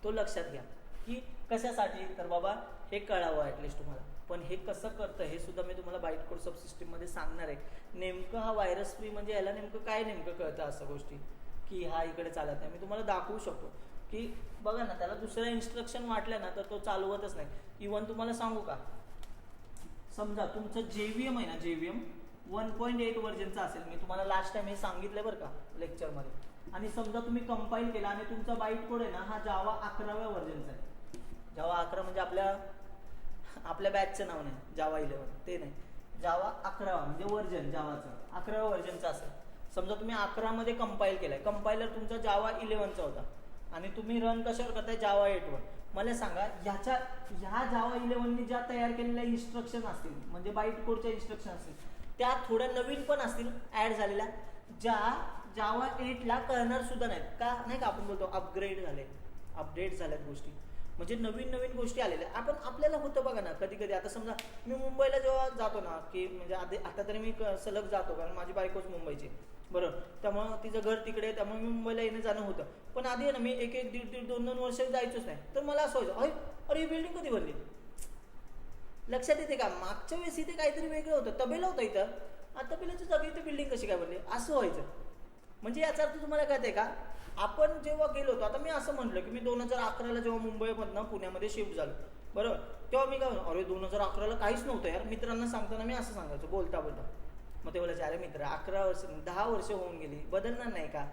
तो लक्षात घ्या. की कशासाठी, तर बाबा हे कळावं ॲटलिस्ट तुम्हाला. पण हे कसं करतं हे सुद्धा मी तुम्हाला बाईट कोड सब सिस्टीममध्ये सांगणार आहे. नेमकं हा व्हायरस फ्री म्हणजे याला नेमकं काय नेमकं कळतं असं गोष्टी, की हा इकडे चालत नाही. मी तुम्हाला दाखवू शकतो की बघा ना, त्याला दुसऱ्या इन्स्ट्रक्शन वाटल्या ना तर तो चालवतच नाही. इव्हन तुम्हाला सांगू का, समजा तुमचं JVM आहे ना, JVM 1.8 व्हर्जनचा असेल, मी तुम्हाला लास्ट टाइम हे सांगितलं बरं का लेक्चरमध्ये. आणि समजा तुम्ही कंपाईल केला आणि तुमचा बाईट कोड आहे ना हा जावा 11व्या व्हर्जनचा आहे. जावा 11 म्हणजे आपल्या बॅचचं नाव नाही, जावा 11 ते नाही, जावा 11 म्हणजे व्हर्जन जावाचं 11व्या व्हर्जनचा असेल. समजा तुम्ही 11 मध्ये कंपाईल केलाय, कंपायलर तुमचा जावा 11चा होता आणि तुम्ही रन कशावर करताय, जावा 8 वर. मला सांगा ह्या जावा 11नी ज्या तयार केलेल्या इन्स्ट्रक्शन असतील, म्हणजे बाईट कोडच्या इन्स्ट्रक्शन असतील, त्या थोड्या नवीन पण असतील ऍड झालेल्या, ज्या जावा 8ला कळणार सुद्धा नाहीत. का नाही का आपण बोलतो अपडेट झाल्यात गोष्टी, म्हणजे नवीन गोष्टी आलेल्या. आपल्याला होतं बघा ना कधी कधी. आता समजा मी मुंबईला जेव्हा जातो ना, की म्हणजे आता तरी मी सलग जातो, कारण माझी बायकोच मुंबईची, बरोबर. त्यामुळे तिचं घर तिकडे, त्यामुळे मी मुंबईला येणं जाणं होतं. पण आधी आहे ना मी एक दीड 2 वर्ष जायचोच नाही. तर मला असं व्हायचं, अरे ही बिल्डिंग कधी बनली, लक्षात येते का? मागच्या वेळेस इथे काहीतरी वेगळं होतं, तबेला होतं इथं, आता तबेल्याच्या जागी इथे बिल्डिंग कशी काय बनली, असं व्हायचं. म्हणजे याचा अर्थ तुम्हाला कळतंय का? आपण जेव्हा गेलो होतो, आता मी असं म्हटलं की मी 2011ला जेव्हा मुंबईमधनं पुण्यामध्ये शिफ्ट झालो, बरोबर, तेव्हा मी काय अरे 2011ला काहीच नव्हतं यार. मित्रांना सांगताना मी असं सांगायचो बोलता. मग ते बोलायचे अरे मित्र 11 वर्ष 10 वर्ष होऊन गेली, बदलणार नाही का?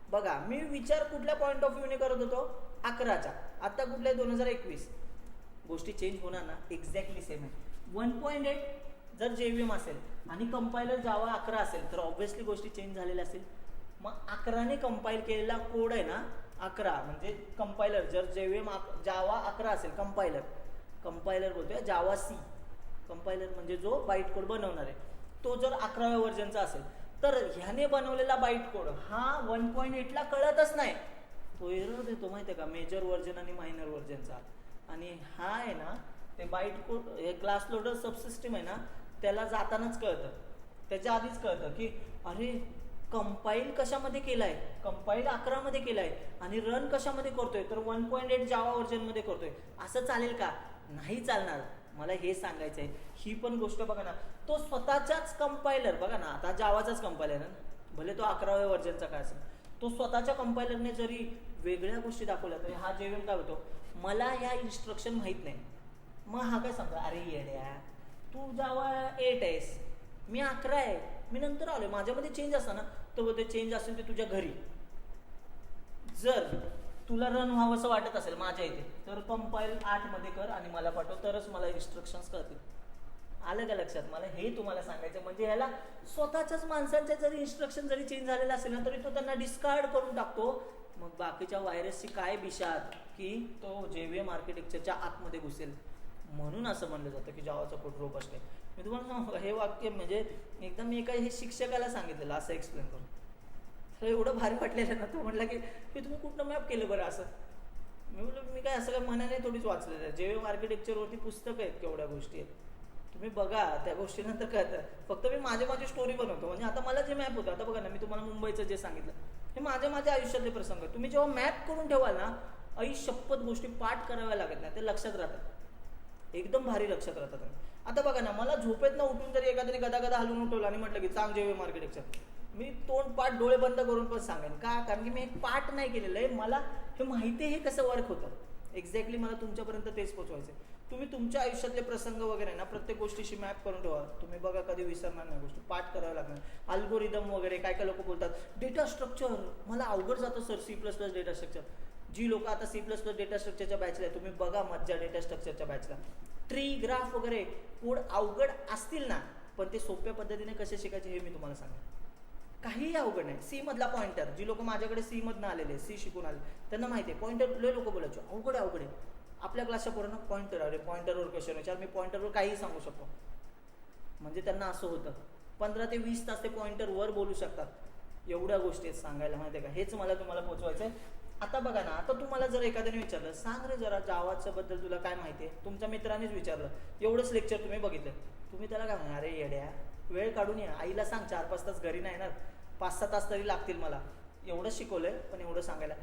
बघा मी विचार कुठल्या पॉईंट ऑफ व्ह्यूने करत होतो, 11चा. आता कुठल्या 2021. गोष्टी चेंज होणार ना, एक्झॅक्टली सेम आहे. 1.8 जर JVM असेल आणि कंपायलर जावा 11 असेल तर ऑब्व्हियसली गोष्टी चेंज झालेल्या असतील. मग 11ने कंपाईल केलेला कोड आहे ना, 11 म्हणजे कंपायलर, जर JVM जावा 11 असेल, कंपायलर बोलतोय जावा C, कंपायलर म्हणजे जो बाईट कोड बनवणार आहे, तो जर 11व्या व्हर्जनचा असेल तर ह्याने बनवलेला बाईट कोड हा 1.8ला कळतच नाही, तो एरर देतो माहिती आहे का, मेजर व्हर्जन आणि मायनर व्हर्जनचा. आणि हा आहे ना ते बाईट कोड, हे क्लास लोडर सबसिस्टम आहे ना, त्याला जातानाच कळतं, त्याच्या आधीच कळतं की अरे कंपाईल कशामध्ये केलाय, कंपाईल 11 मध्ये केलाय आणि रन कशामध्ये करतोय, तर 1.8 जावा व्हर्जन मध्ये करतोय. असं चालेल का? नाही चालणार. मला हे सांगायचंय. ही पण गोष्ट बघा ना, तो स्वतःच्याच कंपायलर, बघा ना आता जावाचाच कंपायलर ना, भले तो 11व्या व्हर्जनचा काय असेल, तो स्वतःच्या कंपायलरने जरी वेगळ्या गोष्टी दाखवल्या तर हा JVM काय होतो, मला ह्या इन्स्ट्रक्शन माहित नाही. मग हा काय सांगतो, अरे येड्या तू जावा 8 आहेस, मी 11 आहे, मी नंतर आलोय, माझ्यामध्ये चेंज असता ना, तर बोलते चेंज असेल ते तुझ्या घरी. जर तुला रन व्हावं असं वाटत असेल माझ्या इथे, तर कंपाईल 8 मध्ये कर आणि मला पाठव, तरच मला इन्स्ट्रक्शन्स कळतील. आलं का लक्षात? मला हे तुम्हाला सांगायचं, म्हणजे ह्याला स्वतःच्याच माणसांच्या जरी इन्स्ट्रक्शन जरी चेंज झालेला असेल ना तरी तो त्यांना डिस्कार्ड करून टाकतो. मग बाकीच्या व्हायरसची काय बिशात की तो JVM आर्किटेक्चरच्या आतमध्ये घुसेल. म्हणून असं म्हणलं जातं की जावाचा कोड रोबस्ट आहे. मी तुम्हाला सांगू हे वाक्य म्हणजे एकदम मी एका हे शिक्षकाला सांगितलेलं असं एक्सप्लेन करून, तर एवढं भारी वाटलेलं ना. तो म्हटलं की हे तुम्ही कुठनं मॅप केलं बरं असं. मी म्हटलं मी काय असं काय मनाने थोडीच वाचलेलं आहे. JVM आर्किटेक्चरवरती पुस्तकं आहेत, केवढ्या गोष्टी आहेत, तुम्ही बघा त्या गोष्टीनंतर कळतं. फक्त मी माझी स्टोरी बनवतो. म्हणजे आता मला जे मॅप होतं, आता बघा ना मी तुम्हाला मुंबईचं जे सांगितलं हे माझ्या आयुष्यातले प्रसंग. तुम्ही जेव्हा मॅप करून ठेवाल ना, शपथ गोष्टी पाठ कराव्या लागत नाही, ते लक्षात राहतात, एकदम भारी लक्षात राहतात. आता बघा ना, मला झोपेत ना उठून जरी एखाद्याने गदा हलवून उठवलं आणि म्हटलं की चांग JVM आर्किटेक्चर, मी तोंड पाठ डोळे बंद करून पण सांगेन. का? कारण की मी एक पाठ नाही केलेलं आहे, मला हे माहिती आहे हे कसं वर्क होतं. एक्झॅक्टली मला तुमच्यापर्यंत तेच पोचवायचं. तुम्ही तुमच्या आयुष्यातले प्रसंग वगैरे ना प्रत्येक गोष्टीशी मॅप करून ठेवा. तुम्ही बघा कधी विसरणार नाही गोष्टी, पाठ कराव्या लागणार. अल्गोरिदम वगैरे काय लोक बोलतात डेटा स्ट्रक्चर, मला अवघड जातं सर C++ डेटा स्ट्रक्चर. जी लोक आता C++ डेटा स्ट्रक्चरच्या बॅचला आहे, तुम्ही बघा मज्जा डेटा स्ट्रक्चरच्या बॅचला. ट्री ग्राफ वगैरे कोड अवघड असतील ना, पण ते सोप्या पद्धतीने कसे शिकायचे हे मी तुम्हाला सांगेन. काहीही अवघड नाही. C मधला पॉइंटर, जी लोक माझ्याकडे C मधनं आलेले, C शिकून आले, त्यांना माहिती आहे पॉइंटर लय लोक बोलायचे अवघड आहे. आपल्या क्लासच्या पोरांना पॉइंटर, अरे पॉइंटरवर क्वेश्चन विचार, मी पॉइंटरवर काहीही सांगू शकतो. म्हणजे त्यांना असं होतं 15 ते 20 तास ते पॉइंटरवर बोलू शकतात. एवढ्या गोष्टी आहेत सांगायला, माहिती आहे का? हेच मला तुम्हाला पोचवायचं आहे. आता बघा ना, आता तुम्हाला जर एखाद्याने विचारलं सांग रे जरा जावाच्या बद्दल तुला काय माहिती आहे, तुमच्या मित्रानेच विचारलं, एवढंच लेक्चर तुम्ही बघितलं, तुम्ही त्याला काय म्हणा, अरे येड्या वेळ काढून या, आईला सांग 4-5 तास घरी नाही येणार, 5-6 तास तरी लागतील मला, एवढं शिकवलंय पण एवढं सांगायला.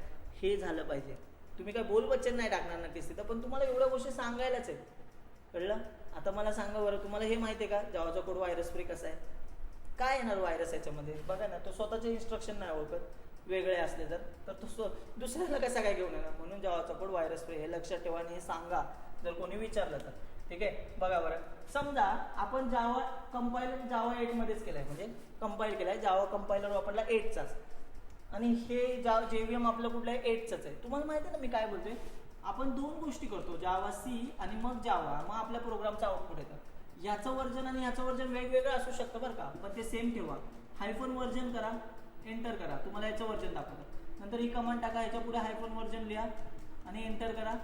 हे झालं पाहिजे. तुम्ही काय बोलबच्चन नाही टाकणार नक्कीच तिथं, पण तुम्हाला एवढ्या गोष्टी सांगायलाच आहेत. कळलं? आता मला सांगा बरं, तुम्हाला हे माहिती आहे का जावाचा कोड व्हायरस फ्री कसा आहे? काय येणार व्हायरस याच्यामध्ये? बघा ना, तो स्वतःचे इन्स्ट्रक्शन नाही ओळखत, वेगळे असले तर तो दुसऱ्याला कसा काय घेऊन येणार? म्हणून जावाचा कोड व्हायरस फ्री, हे लक्षात ठेवा आणि हे सांगा जर कोणी विचारलं तर. ठीक आहे, बघा बरं, समजा आपण जावा कंपाइलर जावा 8 मध्येच केलाय, म्हणजे कंपाईल केलाय, जावा कंपायलर वापरला 8चाच, आणि हे JVM आपलं कुठलं आहे 8चंच आहे. तुम्हाला माहिती आहे ना मी काय बोलतोय? आपण 2 गोष्टी करतो, जावा C आणि मग जावा, मग आपल्या प्रोग्रामचं आउटपुट येतं. याचं वर्जन आणि याचं वर्जन वेगवेगळं असू शकतं बरं का, पण ते सेम ठेवा. हायफन वर्जन करा, एंटर करा, तुम्हाला याचं वर्जन दाखवतं. नंतर ही कमांड टाका, याच्या पुढे हायफन वर्जन लिहा आणि एंटर करा,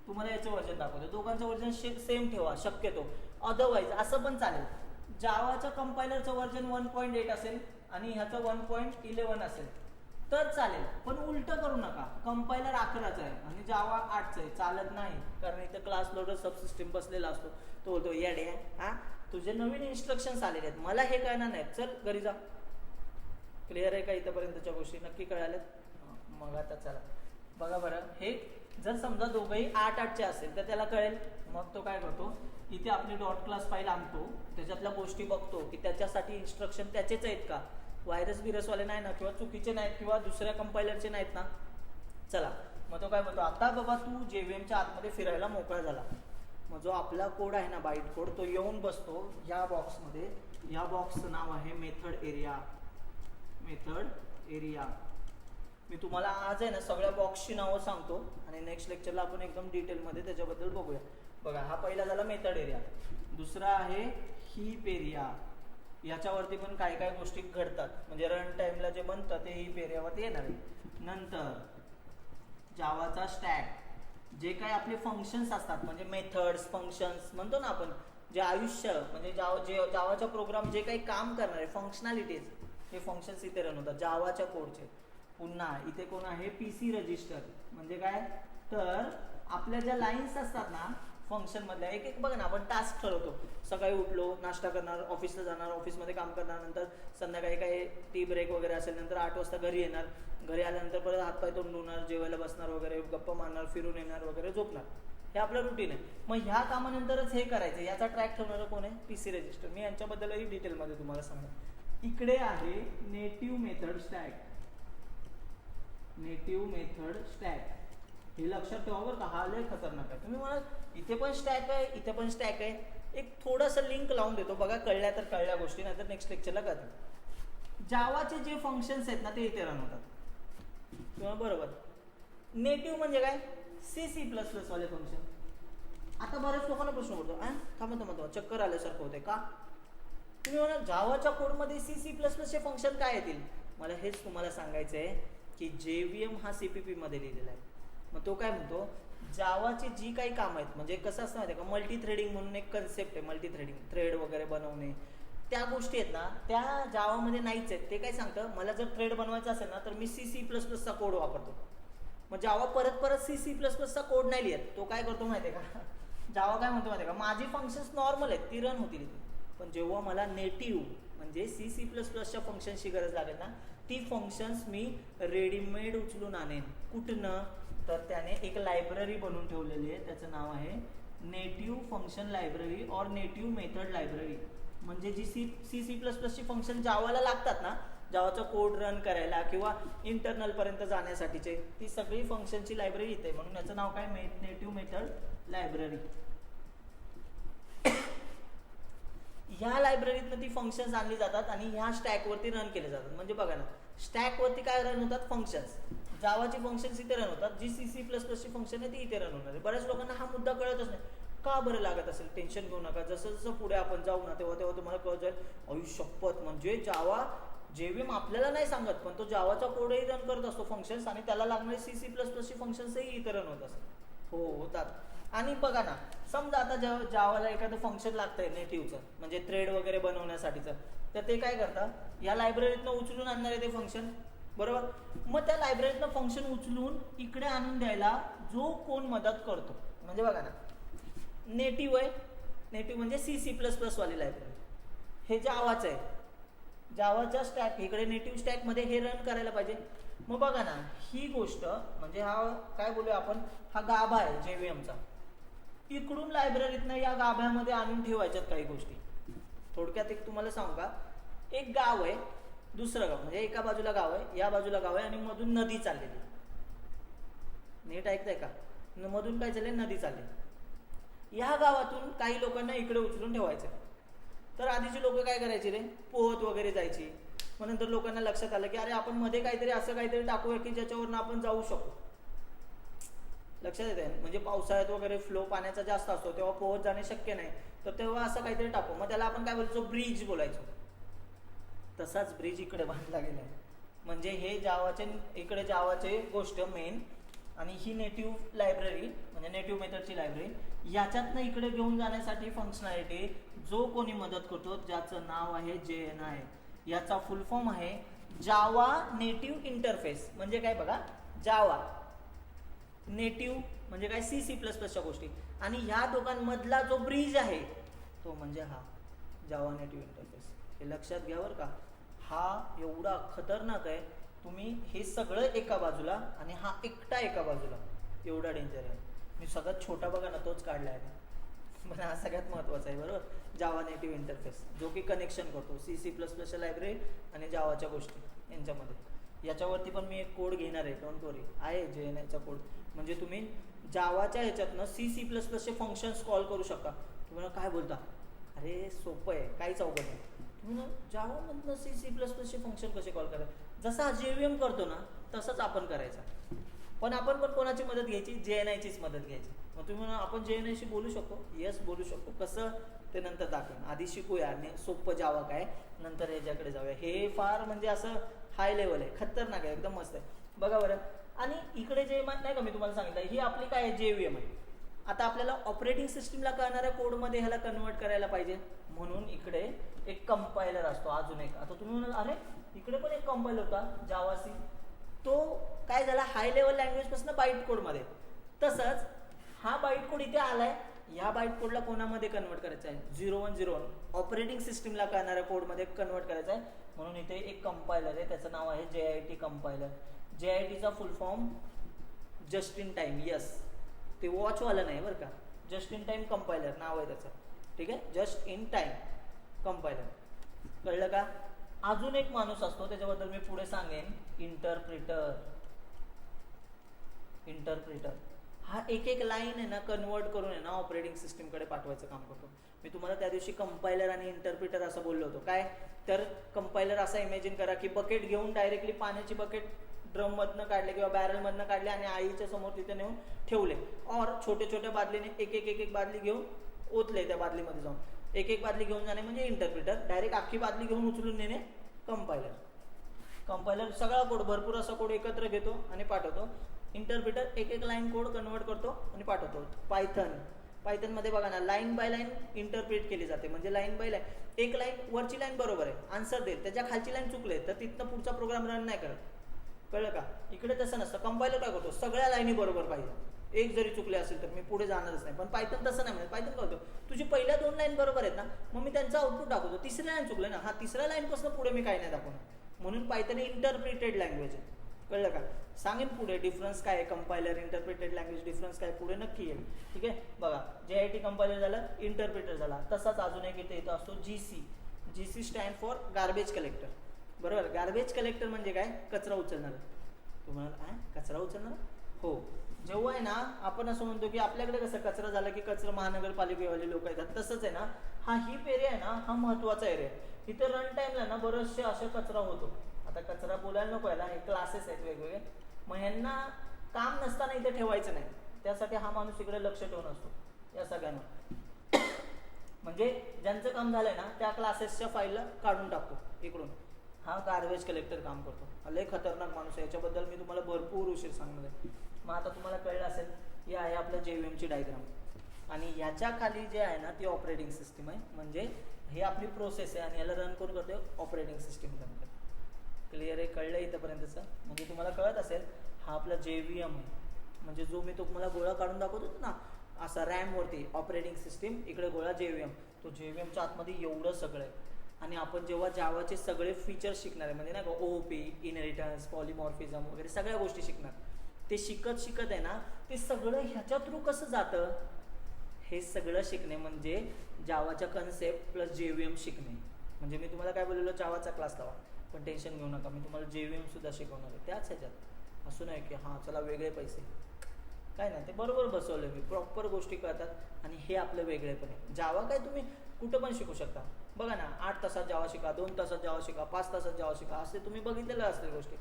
तुम्हाला याचं वर्जन दाखवतं. दोघांचं वर्जन सेम ठेवा शक्यतो, अदरवाईज असं पण चालेल. जावाच्या कंपायलरचं वर्जन 1.8 असेल आणि ह्याचं 1.11 असेल तर चालेल, पण उलटं करू नका. कंपायलर 11चा आहे आणि जावा 8चा आहे, चालत नाही. कारण इथं क्लास लोडर सबसिस्टम बसलेला असतो, तो बोलतो येडे हा तुझे नवीन इन्स्ट्रक्शन्स आलेले आहेत, मला हे कळणार नाही, चल घरी जा. क्लिअर आहे का इथंपर्यंतच्या गोष्टी? नक्की कळाल्यात? मग आता चला बघा बरं, हे जर समजा दोघंही 8-8चे असेल तर त्याला कळेल. मग तो काय करतो, इथे आपली डॉट क्लास फाईल आणतो, त्याच्यातल्या गोष्टी बघतो की त्याच्यासाठी इन्स्ट्रक्शन त्याचेच आहेत का, व्हायरस बिरसवाले नाही ना, किंवा चुकीचे नाहीत, किंवा दुसऱ्या कंपायलरचे नाहीत ना. चला, मग तो काय बोलतो, आता बाबा तू JVMच्या आतमध्ये फिरायला मोकळा झाला. मग जो आपला कोड आहे ना बाईट कोड, तो येऊन बसतो या बॉक्समध्ये. या बॉक्सचं नाव आहे मेथड एरिया. Method area. मी तुम्हाला आज आहे ना सगळ्या बॉक्सची नावं सांगतो आणि नेक्स्ट लेक्चरला आपण एकदम डिटेलमध्ये त्याच्याबद्दल बघूया. बघा, हा पहिला झाला मेथड एरिया. दुसरा आहे हीप एरिया. याच्यावरती पण काय काय गोष्टी घडतात, म्हणजे रन टाइमला जे बनतं ते हीप एरियावरती येणार आहे. नंतर जावाचा स्टॅक, जे काही आपले फंक्शन्स असतात, म्हणजे मेथड्स फंक्शन्स म्हणतो ना आपण, जे आयुष्य म्हणजे जावाच्या प्रोग्राम जे काही काम करणार आहे फंक्शनॅलिटीज, हे फंक्शन्स इथे रन होतात जावाच्या कोडचे. पुन्हा इथे कोण आहे, PC रजिस्टर. म्हणजे काय तर आपल्या ज्या लाईन्स असतात ना फंक्शन मधल्या, एक एक बघा ना, आपण टास्क ठरवतो, सकाळी उठलो, नाश्ता करणार, ऑफिसला जाणार, ऑफिसमध्ये काम करणार, नंतर संध्याकाळी काही टी ब्रेक वगैरे असेल, नंतर 8 वाजता घरी येणार, घरी आल्यानंतर परत हातपाय तोंड धुणार, जेवायला बसणार वगैरे, गप्पा मारणार, फिरून येणार वगैरे, झोपणार. हे आपलं रुटीन आहे. मग ह्या कामानंतरच हे करायचं, याचा ट्रॅक ठेवणारं कोण आहे, PC रजिस्टर. मी यांच्याबद्दलही डिटेलमध्ये तुम्हाला सांगेन. इकडे आहे native method stack. Native method stack हे लक्षात ठेवा बरं का, हा लय खतरनाक आहे. तुम्ही मला इथे पण स्टॅक आहे, इथे पण स्टॅक आहे, एक थोडंसं लिंक लावून देतो बघा, कळल्या तर कळल्या गोष्टी, नाही तर नेक्स्ट लेक्चरला कळतात. जावाचे जे फंक्शन्स आहेत ना ते इथे रन होतात, किंवा बरोबर. नेटिव्ह म्हणजे काय, C++ वाले फंक्शन. आता बऱ्याच लोकांना प्रश्न पडतो, थांबा चक्कर आल्यासारखं होतंय का? तुम्ही म्हणा जावाच्या कोडमध्ये सी सी प्लस प्लसचे फंक्शन काय येतील? मला हेच तुम्हाला सांगायचं आहे की JVM हा CPP मध्ये लिहिलेला आहे. मग तो काय म्हणतो, जावाची जी काही कामं आहेत, म्हणजे कसं असतं माहिती आहे का, मल्टी थ्रेडिंग म्हणून एक कन्सेप्ट आहे, मल्टी थ्रेडिंग, थ्रेड वगैरे बनवणे, त्या गोष्टी आहेत ना, त्या जावामध्ये नाहीच आहेत. ते काय सांगतं, मला जर थ्रेड बनवायचं असेल ना तर मी C++चा कोड वापरतो. मग जावा परत C++चा कोड नाही लिहित. तो काय करतो माहिती आहे का, जावा काय म्हणतो माहिती आहे का, माझी फंक्शन्स नॉर्मल आहेत, ती रन होतील इथे, पण जेव्हा मला नेटिव्ह म्हणजे C++च्या फंक्शनची गरज लागेल ना, ती फंक्शन्स मी रेडीमेड उचलून आणेन. कुठनं? तर त्याने एक लायब्ररी बनवून ठेवलेली आहे, त्याचं नाव आहे नेटिव्ह फंक्शन लायब्ररी और नेटिव्ह मेथड लायब्ररी. म्हणजे जी C++ची फंक्शन जावाला लागतात ना, जावाचा कोड रन करायला किंवा इंटरनल पर्यंत जाण्यासाठीचे, ती सगळी फंक्शनची लायब्ररी इथे, म्हणून याचं नाव काय, नेटिव्ह मेथड लायब्ररी. ह्या लायब्ररीतनं ती फंक्शन्स आणली जातात आणि ह्या स्टॅकवरती रन केले जातात. म्हणजे बघा ना, स्टॅकवरती काय रन होतात, फंक्शन्स. जावाची फंक्शन्स इथे रन होतात, जी C++ची फंक्शन आहे ती इथे रन होणार आहे. बऱ्याच लोकांना हा मुद्दा कळतच नाही, का बरं लागत असेल? टेन्शन घेऊ नका, जसं जसं पुढे आपण जाऊ ना तेव्हा तेव्हा तुम्हाला कळत जाईल. आयुष्यपत, म्हणजे जावा JVM आपल्याला नाही सांगत, पण तो जावाचा कोडही रन करत असतो फंक्शन्स, आणि त्याला लागणारे C++ची फंक्शन्सही इथे रन होत असतात. हो, होतात. आणि बघा ना, समजा आता जावाला एखादं फंक्शन लागतंय नेटिव्हचं, म्हणजे थ्रेड वगैरे बनवण्यासाठीचं, तर ते काय करतात, या लायब्ररीतनं उचलून आणणार आहे ते फंक्शन, बरोबर. मग त्या लायब्ररीतनं फंक्शन उचलून इकडे आणून द्यायला जो कोण मदत करतो, म्हणजे बघा ना, नेटिव्ह आहे, नेटिव्ह म्हणजे C++ वाली लायब्ररी, हे जावाचं आहे, जावाच्या स्टॅक इकडे नेटिव्ह स्टॅकमध्ये हे रन करायला पाहिजे. मग बघा ना, ही गोष्ट म्हणजे हा काय बोलूया आपण, हा गाभा आहे JVMचा. इकडून लायब्ररीतनं या गाभ्यामध्ये आणून ठेवायच्यात काही गोष्टी. थोडक्यात एक तुम्हाला सांगू का, एक गाव आहे, दुसरं गाव, म्हणजे एका बाजूला गाव आहे, या बाजूला गाव आहे, आणि मधून नदी चाललेली. नीट ऐकताय का? मधून काय चाललंय, नदी चालली. या गावातून काही लोकांना इकडे उचलून ठेवायचं. तर आधीची लोक काय करायची रे, पोहत वगैरे जायची. मग नंतर लोकांना लक्षात आलं की अरे आपण मध्ये काहीतरी असं काहीतरी टाकूया की ज्याच्यावरनं आपण जाऊ शकू. लक्षात येते, म्हणजे पावसाळ्यात वगैरे फ्लो पाण्याचा जास्त असतो, तेव्हा पोहत जाणे शक्य नाही, तर तेव्हा असं काहीतरी टाकू. मग त्याला आपण काय बोलायचो, ब्रिज बोलायचो. तसाच ब्रिज इकडे बांधला गेलाय. म्हणजे हे जावाचे, इकडे जावाचे गोष्ट मेन, आणि ही नेटिव्ह लायब्ररी म्हणजे नेटिव्ह मेथडची लायब्ररी, याच्यातनं इकडे घेऊन जाण्यासाठी फंक्शनॅलिटी जो कोणी मदत करतो, ज्याचं नाव आहे JNI. याचा फुल फॉर्म आहे जावा नेटिव्ह इंटरफेस. म्हणजे काय बघा, जावा नेटिव्ह म्हणजे काय, C++च्या गोष्टी, आणि ह्या दोघांमधला जो ब्रिज आहे तो म्हणजे हा जावा नेटिव्ह इंटरफेस. हे लक्षात घ्या बरं का, हा एवढा खतरनाक आहे. तुम्ही हे सगळं एका बाजूला आणि हा एकटा एका बाजूला, एवढा डेंजर आहे. मी सगळ्यात छोटा बघा ना तोच काढला आहे, पण हा सगळ्यात महत्त्वाचा आहे, बरोबर. जावा नेटिव्ह इंटरफेस जो की कनेक्शन करतो C++च्या लायब्ररी आणि जावाच्या गोष्टी यांच्यामध्ये. याच्यावरती पण मी एक कोड घेणार आहे, डोंट वरी, आहे JNIचा कोड. म्हणजे तुम्ही जावाच्या ह्याच्यातनं C++चे फंक्शन्स कॉल करू शकता. तुम्हाला काय बोलता, अरे सोपं आहे, काहीच अवघड नाही. तुम्ही जावामधनं C++चे फंक्शन कसे कॉल करा, जसा JVM करतो ना तसंच आपण करायचा. पण आपण पण कोणाची मदत घ्यायची, JNIचीच मदत घ्यायची. मग तुम्ही म्हणा आपण JNIशी बोलू शकतो, येस बोलू शकतो. कसं ते नंतर दाखवेन, आधी शिकूया सोपं जावा काय, नंतर याच्याकडे जाऊया. हे फार म्हणजे असं हाय लेवल आहे, खतरनाक आहे, एकदम मस्त आहे. बघा बरं, आणि इकडे जे नाही का मी तुम्हाला सांगितलं, ही आपली काय आहे, JVM आहे. आता आपल्याला ऑपरेटिंग सिस्टीमला कळणाऱ्या कोडमध्ये ह्याला कन्वर्ट करायला पाहिजे, म्हणून इकडे एक कंपायलर असतो अजून एक. आता तुम्ही म्हणाल अरे इकडे पण एक कंपायलर होता जावासी, तो काय झाला हाय लेवल लँग्वेज पासून बाईट कोड मध्ये. तसंच हा बाईट कोड इथे आलाय, या बाईट कोडला कोणामध्ये कन्वर्ट करायचा आहे, 0101 ऑपरेटिंग सिस्टीमला कळणाऱ्या कोडमध्ये कन्वर्ट करायचा आहे. म्हणून इथे एक कंपायलर आहे, त्याचं नाव आहे JIT कंपायलर. JITचा full form just in time, yes ते वॉचवालं नाही बरं का, जस्ट इन टाइम कंपायलर नाव आहे त्याचं, ठीक आहे, जस्ट इन टाइम कंपायलर. कळलं का? अजून एक माणूस असतो, त्याच्याबद्दल मी पुढे सांगेन, इंटरप्रिटर. इंटरप्रिटर हा एक एक लाईन आहे ना कन्वर्ट करून आहे ना ऑपरेटिंग सिस्टीमकडे पाठवायचं काम करतो. मी तुम्हाला त्या दिवशी कंपायलर आणि इंटरप्रिटर असं बोललो होतो. काय तर कंपायलर असा इमॅजिन करा की बकेट घेऊन डायरेक्टली पाण्याची बकेट ड्रममधनं काढले किंवा बॅरलमधनं काढले आणि आईच्या समोर तिथे नेऊन ठेवले, और छोटे छोट्या बादलीने एक बादली घेऊन ओतले त्या बादलीमध्ये जाऊन, एक बादली घेऊन जाणे म्हणजे इंटरप्रिटर, डायरेक्ट अख्खी बादली घेऊन उचलून नेणे कंपायलर सगळा कोड, भरपूर असा कोड एकत्र घेतो आणि पाठवतो. इंटरप्रिटर एक लाईन कोड कन्वर्ट करतो आणि पाठवतो. पायथनमध्ये बघा ना, लाईन बाय लाईन इंटरप्रिट केली जाते, म्हणजे लाईन बाय लाईन, एक लाईन वरची लाईन बरोबर आहे, आन्सर देईल, त्याच्या खालची लाईन चुकले तर तिथनं पुढचा प्रोग्राम रन नाही करत, कळलं का? इकडे तसं नसतं. कंपायलर काय करतो, सगळ्या लाईनी बरोबर पाहिजे, एक जरी चुकले असेल तर मी पुढे जाणारच नाही. पण पायथन तसं नाही, म्हणजे पायथन काय होतं, तुझी पहिल्या 2 लाईन बरोबर आहेत ना, मग मी त्यांचा आउटपुट दाखवतो, तिसऱ्या लाईन चुकले ना, हा तिसऱ्या लाईनपासून पुढे मी काही नाही दाखवणार. म्हणून पायथन इंटरप्रिटेड लँग्वेज आहे, कळलं का? सांगेन पुढे डिफरन्स काय आहे, कंपायलर इंटरप्रिटेड लँग्वेज डिफरन्स काय पुढे नक्की येईल. ठीक आहे, बघा JIT कंपायलर झालं, इंटरप्रिटर झाला. तसाच अजून एक इथे असतो GC stand for garbage collector, बरोबर? गार्बेज कलेक्टर म्हणजे काय, कचरा उचलणार. तुम्हाला कचरा उचलणार, हो. जेव्हा आहे ना आपण असं म्हणतो की आपल्याकडे कसं कचरा झाला की कचरा महानगरपालिकेवाले लोक येतात, तसंच आहे ना हा हीप एरिया आहे ना, हा महत्वाचा एरिया आहे. इथे रन टाइमला ना बरेचसे असे कचरा होतो. आता कचरा बोलायला नको याला, हे क्लासेस आहेत वेगवेगळे, मग ह्यांना काम नसताना इथे ठेवायचं नाही, त्यासाठी हा माणूस इकडे लक्ष ठेवून असतो या सगळ्यांना. म्हणजे ज्यांचं काम झालंय ना त्या क्लासेसच्या फाईलला काढून टाकतो इकडून. हा गार्बेज कलेक्टर काम करतो, लय खतरनाक माणूस आहे, याच्याबद्दल मी तुम्हाला भरपूर उशीर सांगणार आहे. मग आता तुम्हाला कळलं असेल, ही आहे आपल्या JVM ची डायग्राम, आणि याच्या खाली जे आहे ना ती ऑपरेटिंग सिस्टीम आहे, म्हणजे ही आपली प्रोसेस आहे आणि याला रन करून करते ऑपरेटिंग सिस्टीम रन करते. क्लिअर आहे, कळलं इथंपर्यंतचं? म्हणजे तुम्हाला कळत असेल हा आपला JVM आहे, म्हणजे जो मी तुम्हाला गोळा काढून दाखवत होतो ना असा रॅम वरती, ऑपरेटिंग सिस्टीम, इकडे गोळा JVM. तो JVMच्या आतमध्ये एवढं सगळं आहे. आणि आपण जेव्हा जावाचे सगळे फीचर्स शिकणार आहे, म्हणजे ना OOP, इनहेरिटन्स, पॉलिमॉर्फिझम वगैरे सगळ्या गोष्टी शिकणार, ते शिकत आहे ना, ते सगळं ह्याच्या थ्रू कसं जातं, हे सगळं शिकणे म्हणजे जावाच्या कन्सेप्ट प्लस JVM शिकणे. म्हणजे मी तुम्हाला काय बोललेलो, जावाचा क्लास लावा, पण टेन्शन घेऊ नका, मी तुम्हाला JVM सुद्धा शिकवणार आहे त्याच ह्याच्यात. असं नाही की हां चला वेगळे पैसे, काय नाही, ते बरोबर बसवलं मी, प्रॉपर गोष्टी कळतात आणि हे आपलं वेगळेपण आहे. जावा काय तुम्ही कुठं पण शिकू शकता. बघा ना, 8 तासात जावा शिका, 2 तासात जावा शिका, 5 तासात जावा शिका, असे तुम्ही बघितलेलं असतील गोष्टी,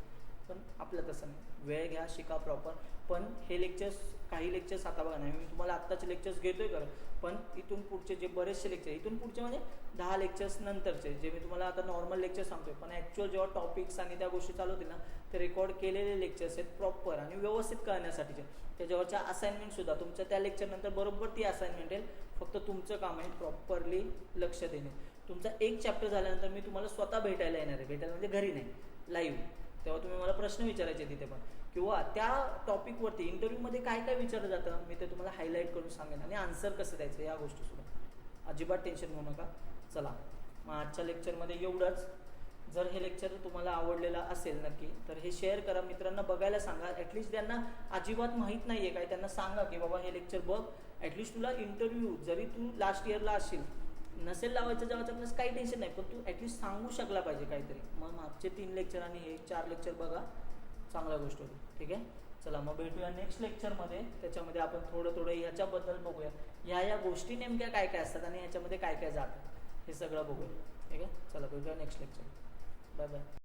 पण आपलं तसं नाही. वेळ घ्या, शिका प्रॉपर. पण हे लेक्चर्स, काही लेक्चर्स आता बघा ना, मी तुम्हाला आत्ताचे लेक्चर्स घेतोय खरं, पण इथून पुढचे जे बरेचसे लेक्चर, इथून पुढचे म्हणजे 10 लेक्चर्स नंतरचे जे मी तुम्हाला आता नॉर्मल लेक्चर सांगतोय, पण ॲक्च्युअल जेव्हा टॉपिक्स आणि त्या गोष्टी चालू होतील ना, ते रेकॉर्ड केलेले लेक्चर्स आहेत प्रॉपर आणि व्यवस्थित कळण्यासाठीचे. त्याच्यावरच्या असाइनमेंटसुद्धा तुमच्या त्या लेक्चरनंतर बरोबर ती असाइनमेंट येईल. फक्त तुमचं काम आहे प्रॉपरली लक्ष देणे. तुमचा एक चॅप्टर झाल्यानंतर मी तुम्हाला स्वतः भेटायला येणार आहे, भेटायला म्हणजे घरी नाही, लाईव्ह. तेव्हा तुम्ही मला प्रश्न विचारायचे तिथे पण, किंवा त्या टॉपिकवरती इंटरव्ह्यूमध्ये काय काय विचारलं जातं मी ते तुम्हाला हायलाईट करून सांगेन, आणि आन्सर कसं द्यायचं या गोष्टीसुद्धा. अजिबात टेन्शन घेऊ नका. चला मग आजच्या लेक्चरमध्ये एवढंच. जर हे लेक्चर तुम्हाला आवडलेलं असेल नक्की, तर हे शेअर करा, मित्रांना बघायला सांगा. ॲटलिस्ट ज्यांना अजिबात माहीत नाही आहे काय, त्यांना सांगा की बाबा हे लेक्चर बघ. ॲटलिस्ट तुला इंटरव्ह्यू, जरी तू लास्ट इयरला असशील, नसेल लावायचं जेव्हाचं आपल्यास काही टेन्शन नाही, पण तू ॲटलिस्ट सांगू शकला पाहिजे काहीतरी. मग मागचे 3 लेक्चर आणि हे 4 लेक्चर बघा, चांगल्या गोष्ट होती. ठीक आहे, चला मग भेटूया नेक्स्ट लेक्चरमध्ये. त्याच्यामध्ये आपण थोडं ह्याच्याबद्दल बघूया, या गोष्टी नेमक्या काय काय असतात आणि ह्याच्यामध्ये काय काय जातं, हे सगळं बघूया. ठीक आहे, चला भेटूया नेक्स्ट लेक्चर. Bye bye.